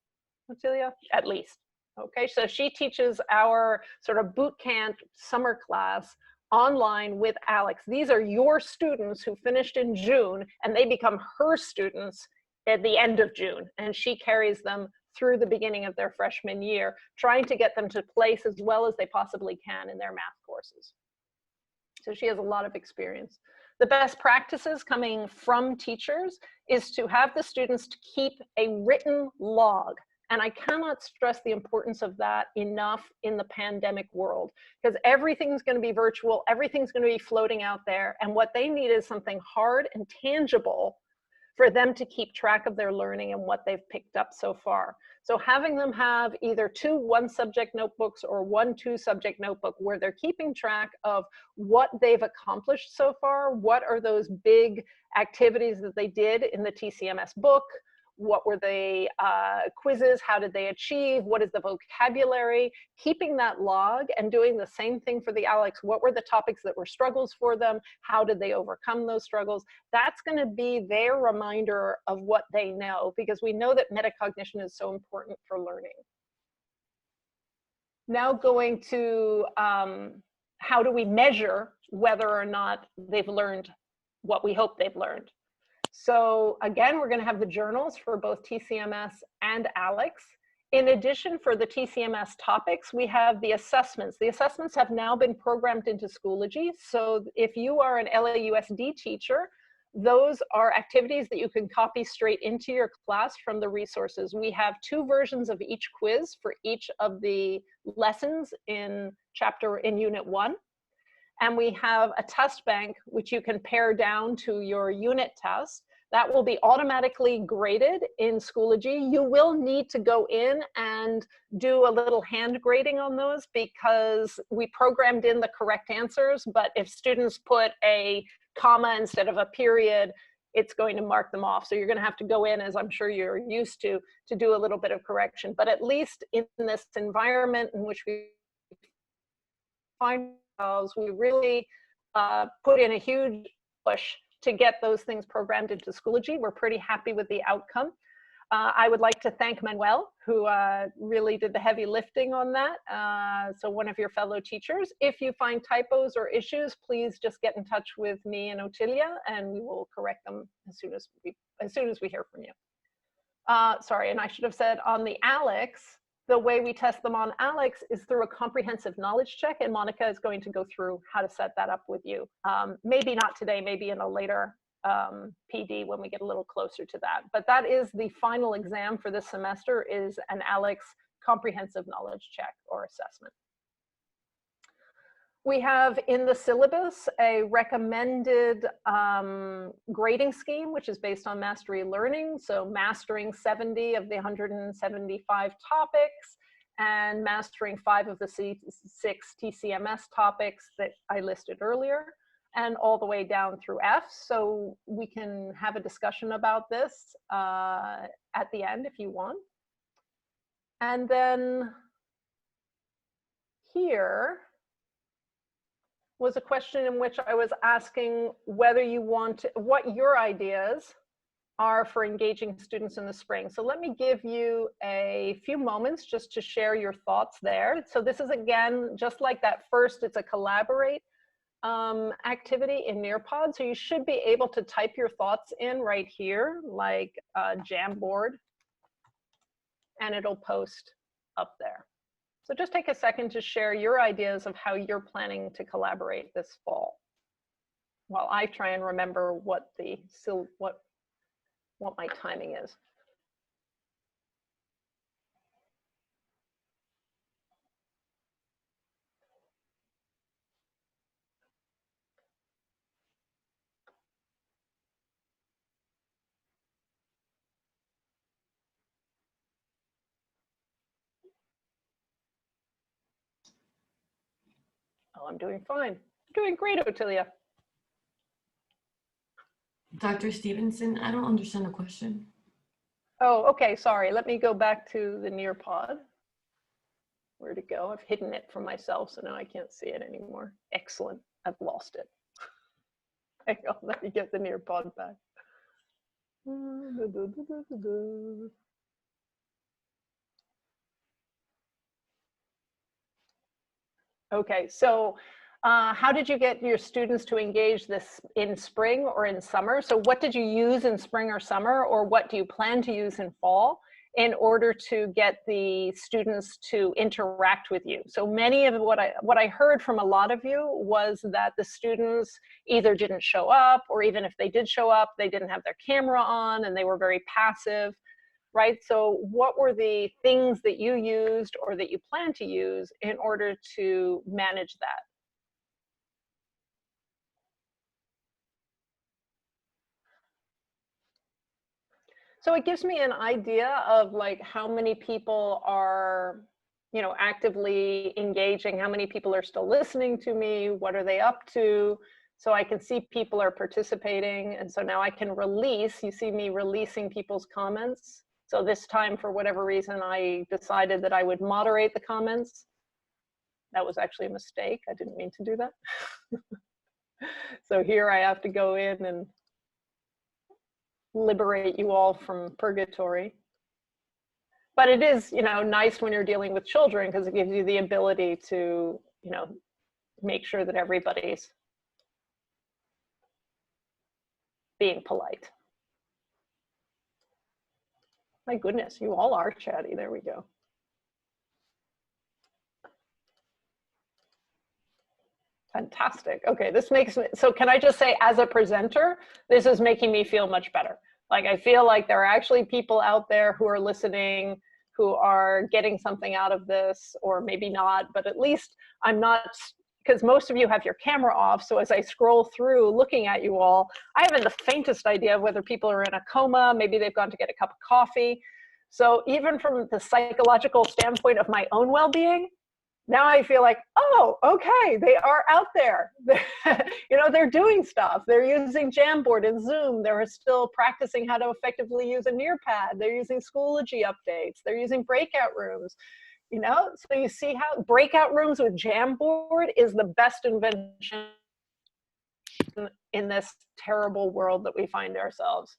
Ottilia? At least. Okay, so she teaches our sort of boot camp summer class online with ALEX. These are your students who finished in June, and they become her students at the end of June, and she carries them through the beginning of their freshman year, trying to get them to place as well as they possibly can in their math courses. So she has a lot of experience. The best practices coming from teachers is to have the students to keep a written log. And I cannot stress the importance of that enough in the pandemic world, because everything's going to be virtual, everything's going to be floating out there, and what they need is something hard and tangible for them to keep track of their learning and what they've picked up so far. So having them have either 2 one-subject notebooks or 1 two-subject notebook where they're keeping track of what they've accomplished so far, what are those big activities that they did in the TCMS book, what were the quizzes, how did they achieve, what is the vocabulary, keeping that log and doing the same thing for the ALEX. What were the topics that were struggles for them? How did they overcome those struggles? That's going to be their reminder of what they know, because we know that metacognition is so important for learning. Now going to how do we measure whether or not they've learned what we hope they've learned. So again, we're going to have the journals for both TCMS and ALEX. In addition, for the TCMS topics, we have the assessments. The assessments have now been programmed into Schoology. So if you are an LAUSD teacher, those are activities that you can copy straight into your class from the resources. We have 2 versions of each quiz for each of the lessons in Unit 1. And we have a test bank, which you can pare down to your unit test. That will be automatically graded in Schoology. You will need to go in and do a little hand grading on those because we programmed in the correct answers, but if students put a comma instead of a period, it's going to mark them off. So you're going to have to go in, as I'm sure you're used to do a little bit of correction. But at least in this environment in which we find ourselves, we really put in a huge push to get those things programmed into Schoology. We're pretty happy with the outcome. I would like to thank Manuel, who really did the heavy lifting on that. So one of your fellow teachers. If you find typos or issues, please just get in touch with me and Otilia, and we will correct them as soon as we hear from you. Sorry, and I should have said on the ALEX, the way we test them on ALEX is through a comprehensive knowledge check, and Monica is going to go through how to set that up with you. Maybe not today, maybe in a later PD when we get a little closer to that. But that is the final exam for this semester, is an ALEX comprehensive knowledge check or assessment. We have in the syllabus a recommended grading scheme, which is based on mastery learning. So mastering 70 of the 175 topics and mastering 5 of the 6 TCMS topics that I listed earlier, and all the way down through F. So we can have a discussion about this at the end if you want. And then here was a question in which I was asking whether you want, what your ideas are for engaging students in the spring. So let me give you a few moments just to share your thoughts there. So this is, again, just like that first, it's a collaborate activity in Nearpod. So you should be able to type your thoughts in right here, like Jamboard, and it'll post up there. So just take a second to share your ideas of how you're planning to collaborate this fall, while I try and remember what my timing is. Oh, I'm doing fine. Doing great, Otilia. Dr. Stevenson, I don't understand the question. Oh, okay, sorry. Let me go back to the Nearpod. Where'd it go? I've hidden it from myself, so now I can't see it anymore. Excellent. I've lost it. Hang on, let me get the Nearpod back. Okay, so how did you get your students to engage this in spring or in summer? So what did you use in spring or summer, or what do you plan to use in fall in order to get the students to interact with you? So many of what I heard from a lot of you was that the students either didn't show up, or even if they did show up, they didn't have their camera on and they were very passive. Right? So what were the things that you used or that you plan to use in order to manage that? So it gives me an idea of like how many people are, you know, actively engaging, how many people are still listening to me, what are they up to? So I can see people are participating, and so now I can release, you see me releasing people's comments. So this time, for whatever reason, I decided that I would moderate the comments. That was actually a mistake. I didn't mean to do that. So here I have to go in and liberate you all from purgatory. But it is, you know, nice when you're dealing with children because it gives you the ability to, you know, make sure that everybody's being polite. My goodness, you all are chatty. There we go. Fantastic. Okay, this makes me, so can I just say, as a presenter, this is making me feel much better. Like, I feel like there are actually people out there who are listening, who are getting something out of this, or maybe not, but at least I'm not, because most of you have your camera off, so as I scroll through looking at you all, I haven't the faintest idea of whether people are in a coma, maybe they've gone to get a cup of coffee. So even from the psychological standpoint of my own well-being, now I feel like, oh, okay, they are out there. You know, they're doing stuff. They're using Jamboard and Zoom. They're still practicing how to effectively use a Nearpad. They're using Schoology updates. They're using breakout rooms. You know, so you see how breakout rooms with Jamboard is the best invention in this terrible world that we find ourselves.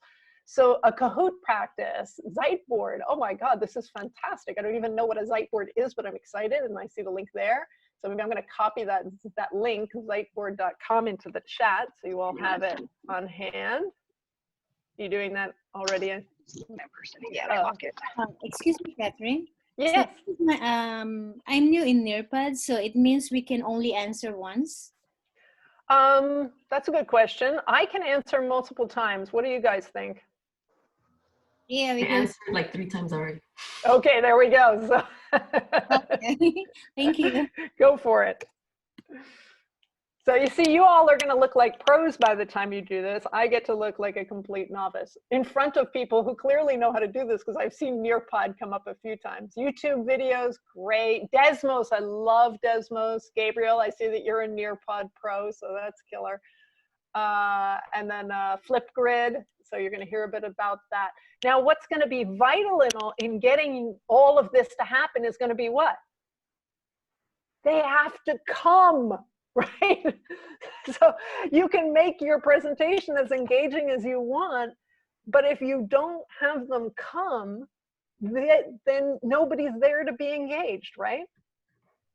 So a Kahoot practice, Ziteboard, oh my God, this is fantastic. I don't even know what a Ziteboard is, but I'm excited and I see the link there. So maybe I'm gonna copy that link, ziteboard.com, into the chat so you all have it on hand. You doing that already? Yeah, I lock it. Excuse me, Catherine. Yes. So, I'm new in Nearpod, so it means we can only answer once. That's a good question. I can answer multiple times. What do you guys think? Yeah, we I answered like 3 times already. Okay, there we go. So okay. Thank you. Go for it. So you see, you all are going to look like pros by the time you do this. I get to look like a complete novice in front of people who clearly know how to do this, because I've seen Nearpod come up a few times. YouTube videos, great. Desmos, I love Desmos. Gabriel, I see that you're a Nearpod pro, so that's killer. And then Flipgrid, so you're going to hear a bit about that. Now, what's going to be vital in getting all of this to happen is going to be what? They have to come. Right? So you can make your presentation as engaging as you want, but if you don't have them come, then nobody's there to be engaged, right?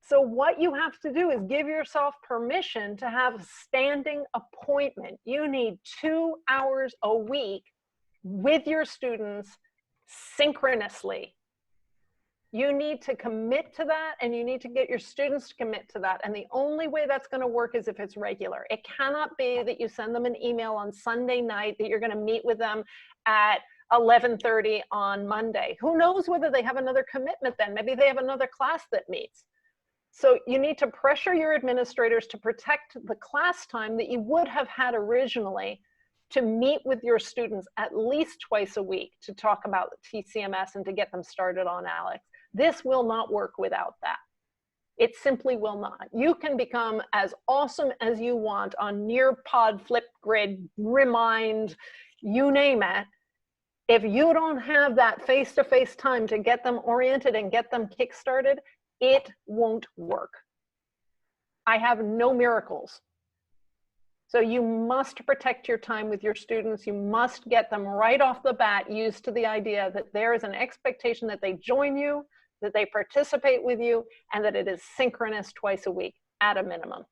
So what you have to do is give yourself permission to have a standing appointment. You need 2 hours a week with your students synchronously. You need to commit to that, and you need to get your students to commit to that. And the only way that's going to work is if it's regular. It cannot be that you send them an email on Sunday night that you're going to meet with them at 11:30 on Monday. Who knows whether they have another commitment then? Maybe they have another class that meets. So you need to pressure your administrators to protect the class time that you would have had originally to meet with your students at least twice a week to talk about TCMS and to get them started on ALEKS. This will not work without that. It simply will not. You can become as awesome as you want on Nearpod, Flipgrid, Remind, you name it. If you don't have that face-to-face time to get them oriented and get them kick-started, it won't work. I have no miracles. So you must protect your time with your students. You must get them right off the bat used to the idea that there is an expectation that they join you, that they participate with you, and that it is synchronous twice a week at a minimum.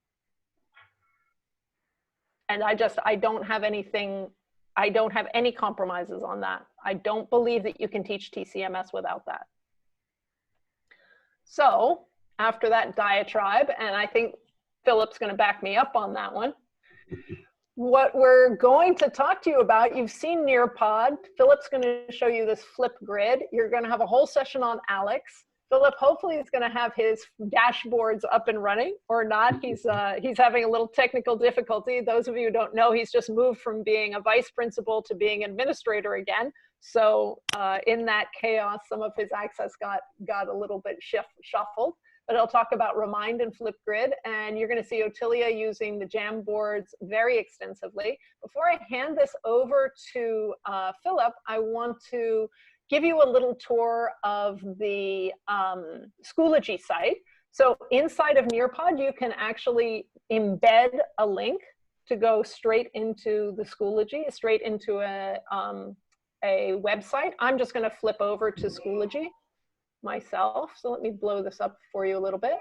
And I don't have anything, I don't have any compromises on that. I don't believe that you can teach TCMS without that. So after that diatribe, and I think Philip's going to back me up on that one, what we're going to talk to you about, you've seen Nearpod. Philip's going to show you this Flipgrid. You're going to have a whole session on ALEKS. Philip hopefully is going to have his dashboards up and running, or not. He's having a little technical difficulty. Those of you who don't know, he's just moved from being a vice principal to being administrator again. So in that chaos, some of his access got a little bit shuffled. But I'll talk about Remind and Flipgrid, and you're going to see Otilia using the Jamboards very extensively. Before I hand this over to Philip, I want to give you a little tour of the Schoology site. So inside of Nearpod, you can actually embed a link to go straight into the Schoology, straight into a website. I'm just going to flip over to Schoology. myself. So let me blow this up for you a little bit.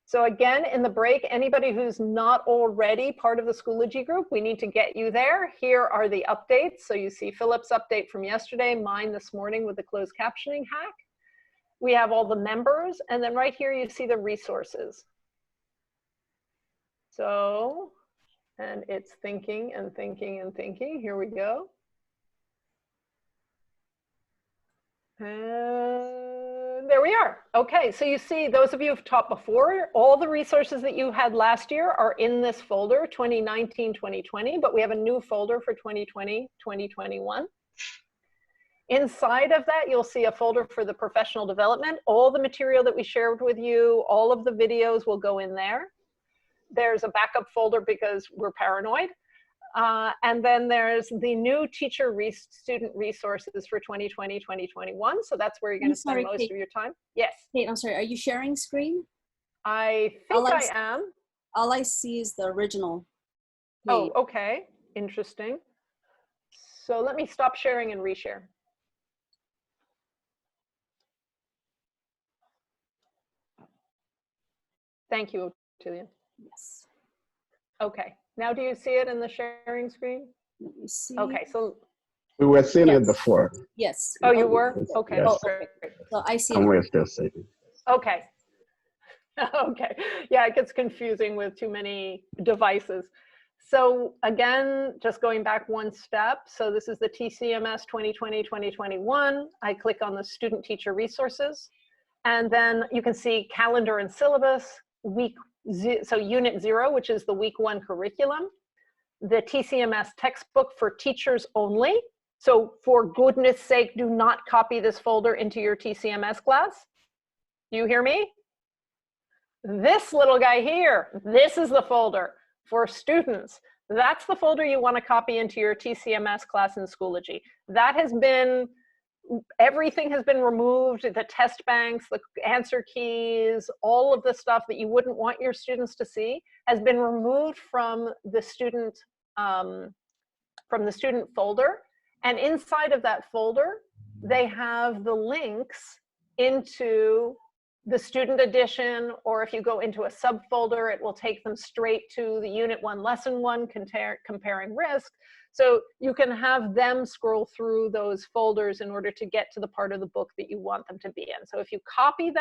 So again, in the break, anybody who's not already part of the Schoology group, we need to get you there. Here are the updates. So you see Philip's update from yesterday, mine this morning with the closed captioning hack. We have all the members, and then right here you see the resources. So, and it's thinking and thinking and thinking. Here we go. And there we are. Okay, so you see, those of you who've taught before, all the resources that you had last year are in this folder, 2019, 2020, but we have a new folder for 2020, 2021. Inside of that, you'll see a folder for the professional development. All the material that we shared with you, all of the videos will go in there. There's a backup folder because we're paranoid. And then there's the new student resources for 2020, 2021. So that's where you're going to spend most of your time. Yes. Kate, I'm sorry. Are you sharing screen? I think I am. All I see is the original page. Oh, okay. Interesting. So let me stop sharing and reshare. Thank you, Otilia. Yes. Okay. Now do you see it in the sharing screen? Let me see. Okay, so We were seeing it before. Yes. oh, you were? Okay. Yes. Oh, great. So I see And it. we're still seeing it. Okay. Okay. Yeah, it gets confusing with too many devices. So again, just going back one step. So this is the TCMS 2020-2021. I click on the student teacher resources, and then you can see calendar and syllabus, so unit 0, which is the week 1 curriculum, the TCMS textbook for teachers only. So for goodness sake, do not copy this folder into your TCMS class. Do you hear me? This little guy here, this is the folder for students. That's the folder you want to copy into your TCMS class in Schoology. That has been, everything has been removed, the test banks, the answer keys, all of the stuff that you wouldn't want your students to see has been removed from the student folder. And inside of that folder, they have the links into the student edition, or if you go into a subfolder, it will take them straight to the Unit 1, Lesson 1, comparing risk. So you can have them scroll through those folders in order to get to the part of the book that you want them to be in. So if you copy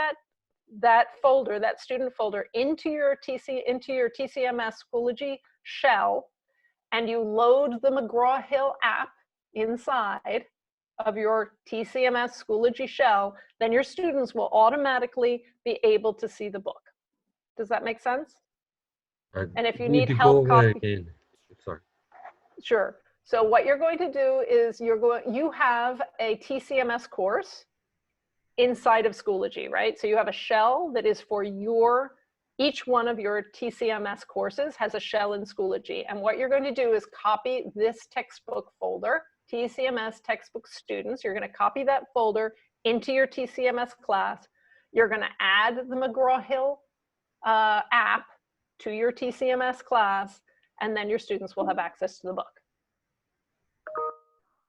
that folder, that student folder, into your TCMS Schoology shell, and you load the McGraw-Hill app inside of your TCMS Schoology shell, then your students will automatically be able to see the book. Does that make sense? And if you need help copying, sorry. Sure. So what you're going to do is you have a TCMS course inside of Schoology, right? So you have a shell that is for each one of your TCMS courses has a shell in Schoology. And what you're going to do is copy this textbook folder, TCMS textbook students. You're going to copy that folder into your TCMS class. You're going to add the McGraw-Hill app to your TCMS class, and then your students will have access to the book.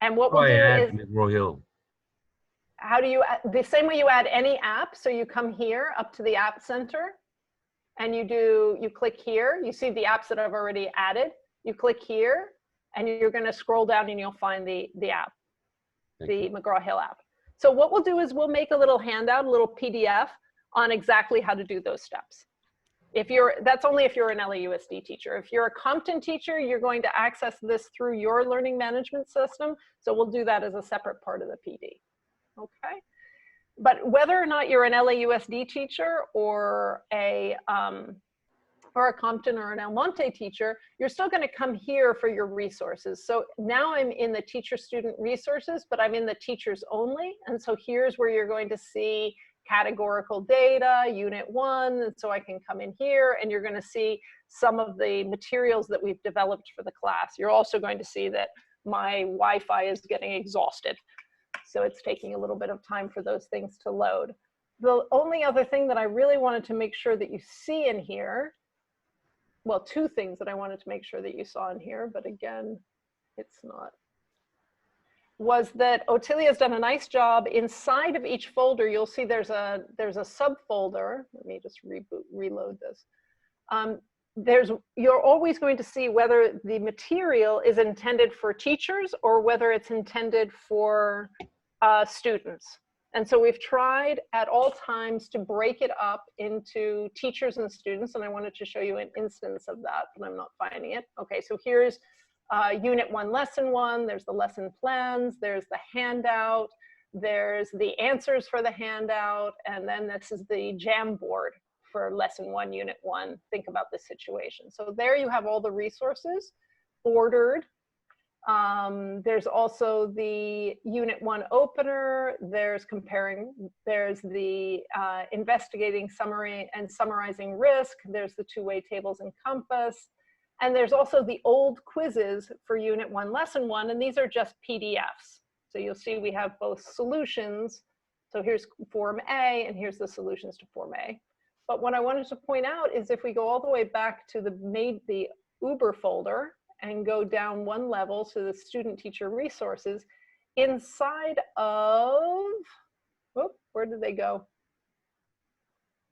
And what we'll do is, McGraw-Hill. how do you, the same way you add any app, so you come here up to the App Center, and you click here, you see the apps that I've already added, you click here, and you're going to scroll down and you'll find the app, the McGraw-Hill app. So what we'll do is we'll make a little handout, a little PDF on exactly how to do those steps. That's only if you're an LAUSD teacher. If you're a Compton teacher, you're going to access this through your learning management system. So we'll do that as a separate part of the PD. Okay. But whether or not you're an LAUSD teacher or a Compton or an El Monte teacher, you're still going to come here for your resources. So now I'm in the teacher student resources, but I'm in the teachers only. And so here's where you're going to see categorical data, Unit 1. And so I can come in here and you're going to see some of the materials that we've developed for the class. You're also going to see that my Wi-Fi is getting exhausted. So it's taking a little bit of time for those things to load. The only other thing that I really wanted to make sure that you see in here, well, two things that I wanted to make sure that you saw in here, but again, it's not. was that Otilia's done a nice job. Inside of each folder, you'll see there's a subfolder. Let me just reload this. You're always going to see whether the material is intended for teachers or whether it's intended for students. And so we've tried at all times to break it up into teachers and students, and I wanted to show you an instance of that, but I'm not finding it. Okay, so here's Unit 1, Lesson 1, there's the lesson plans, there's the handout, there's the answers for the handout, and then this is the Jamboard for Lesson 1, Unit 1. Think about this situation. So there you have all the resources ordered. There's also the Unit 1 opener, there's the investigating summary and summarizing risk, there's the two-way tables and compass, and there's also the old quizzes for Unit 1, Lesson 1, and these are just PDFs. So you'll see we have both solutions. So here's Form A, and here's the solutions to Form A. But what I wanted to point out is if we go all the way back to the Uber folder, and go down one level to the student teacher resources, inside of, where did they go?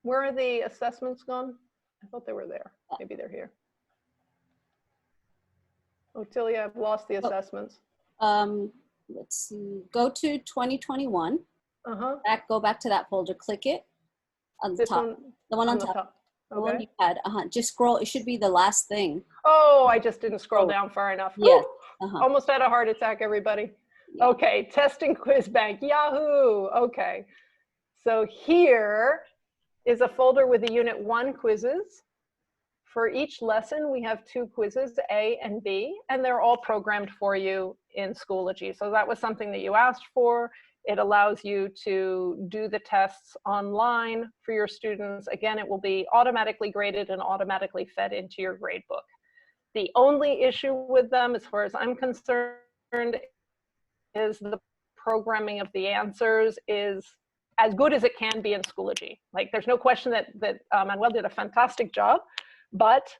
Where are the assessments gone? I thought they were there. Maybe they're here. Otilia, I've lost the assessments. Let's see, go to 2021. Go back to that folder, click it on the top. The one on top. The one you had, just scroll, it should be the last thing. Oh, I just didn't scroll down far enough. Yes. Almost had a heart attack, everybody. Yeah. Okay, test and quiz bank, Yahoo. Okay, so here is a folder with the Unit 1 quizzes. For each lesson, we have 2 quizzes, A and B, and they're all programmed for you in Schoology. So that was something that you asked for. It allows you to do the tests online for your students. Again, it will be automatically graded and automatically fed into your grade book. The only issue with them, as far as I'm concerned, is the programming of the answers is as good as it can be in Schoology. Like, there's no question that Manuel did a fantastic job, but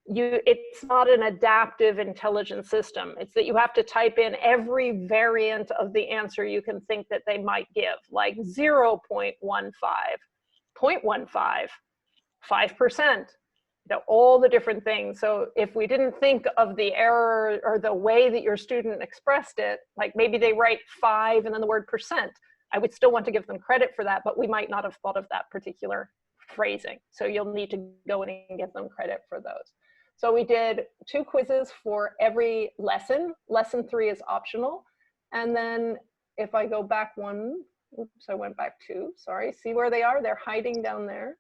it's not an adaptive intelligence system. It's that you have to type in every variant of the answer you can think that they might give, like 0.15, 0.15, 5%, all the different things. So if we didn't think of the error or the way that your student expressed it, like maybe they write 5 and then the word percent, I would still want to give them credit for that, but we might not have thought of that particular phrasing. So you'll need to go in and give them credit for those. So we did 2 quizzes for every lesson. Lesson 3 is optional. And then if I go back one, oops, I went back 2, sorry. See where they are? They're hiding down there.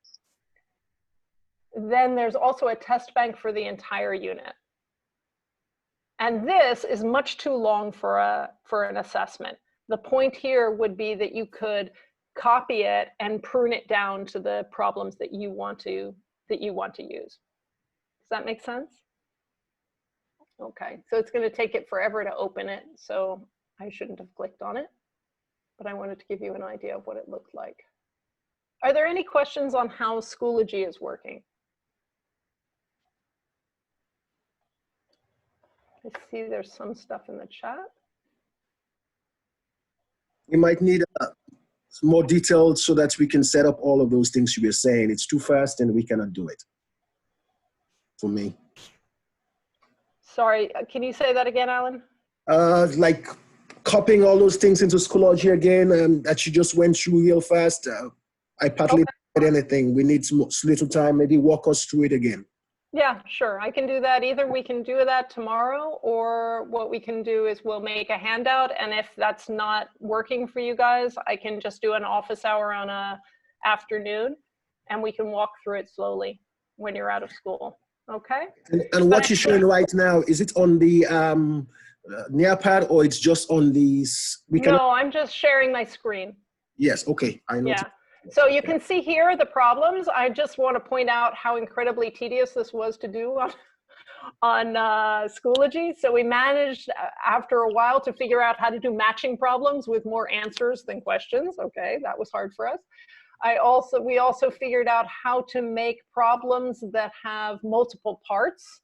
Then there's also a test bank for the entire unit. And this is much too long for an assessment. The point here would be that you could copy it and prune it down to the problems that you want to use. Does that make sense? Okay, so it's going to take it forever to open it, so I shouldn't have clicked on it, but I wanted to give you an idea of what it looked like. Are there any questions on how Schoology is working? I see there's some stuff in the chat. You might need more details so that we can set up all of those things you were saying. It's too fast and we cannot do it. For me. Sorry, can you say that again, Alan? Like copying all those things into Schoology again that you just went through real fast. I partly did anything. We need some little time, maybe walk us through it again. Yeah, sure, I can do that. Either we can do that tomorrow, or what we can do is we'll make a handout, and if that's not working for you guys, I can just do an office hour on a afternoon, and we can walk through it slowly when you're out of school. Okay. And what you're showing right now, is it on the Nearpad or it's just on these? No, I'm just sharing my screen. Yes, okay. I know. Yeah. So you can see here the problems. I just want to point out how incredibly tedious this was to do on Schoology. So we managed after a while to figure out how to do matching problems with more answers than questions. Okay, that was hard for us. We also figured out how to make problems that have multiple parts.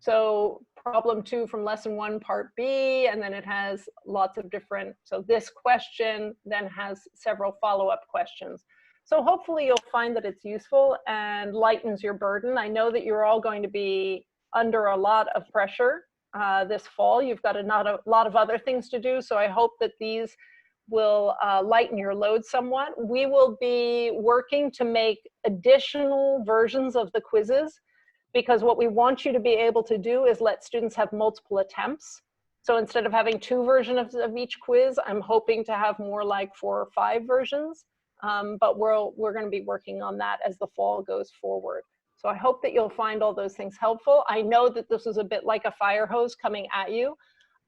So problem 2 from lesson 1 part B, and then it has lots of different, so this question then has several follow-up questions. So hopefully you'll find that it's useful and lightens your burden. I know that you're all going to be under a lot of pressure this fall. You've got a lot of other things to do, so I hope that these will lighten your load somewhat. We will be working to make additional versions of the quizzes, because what we want you to be able to do is let students have multiple attempts. So instead of having 2 versions of each quiz, I'm hoping to have more like 4 or 5 versions. But we're going to be working on that as the fall goes forward. So I hope that you'll find all those things helpful. I know that this is a bit like a fire hose coming at you.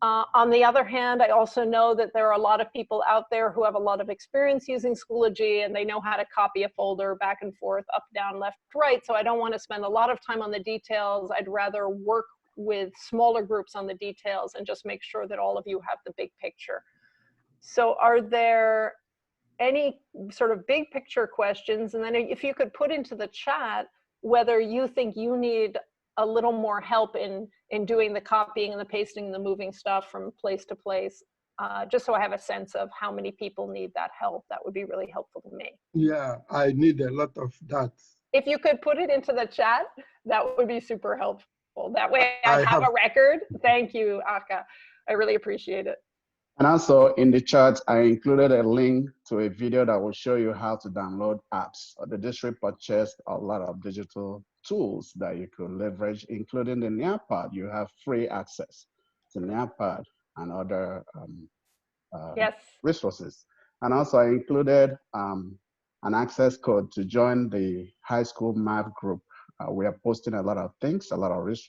On the other hand, I also know that there are a lot of people out there who have a lot of experience using Schoology, and they know how to copy a folder back and forth, up, down, left, right. So I don't want to spend a lot of time on the details. I'd rather work with smaller groups on the details and just make sure that all of you have the big picture. So are there any sort of big picture questions? And then if you could put into the chat whether you think you need a little more help in doing the copying and the pasting and the moving stuff from place to place, just so I have a sense of how many people need that help. That would be really helpful to me. Yeah, I need a lot of that. If you could put it into the chat, that would be super helpful. That way I have a record. Thank you, Aka. I really appreciate it. And also in the chat, I included a link to a video that will show you how to download apps. The district purchased a lot of digital tools that you could leverage, including the Nearpad. You have free access to Nearpad and other resources. And also I included an access code to join the high school math group. We are posting a lot of things, a lot of resources.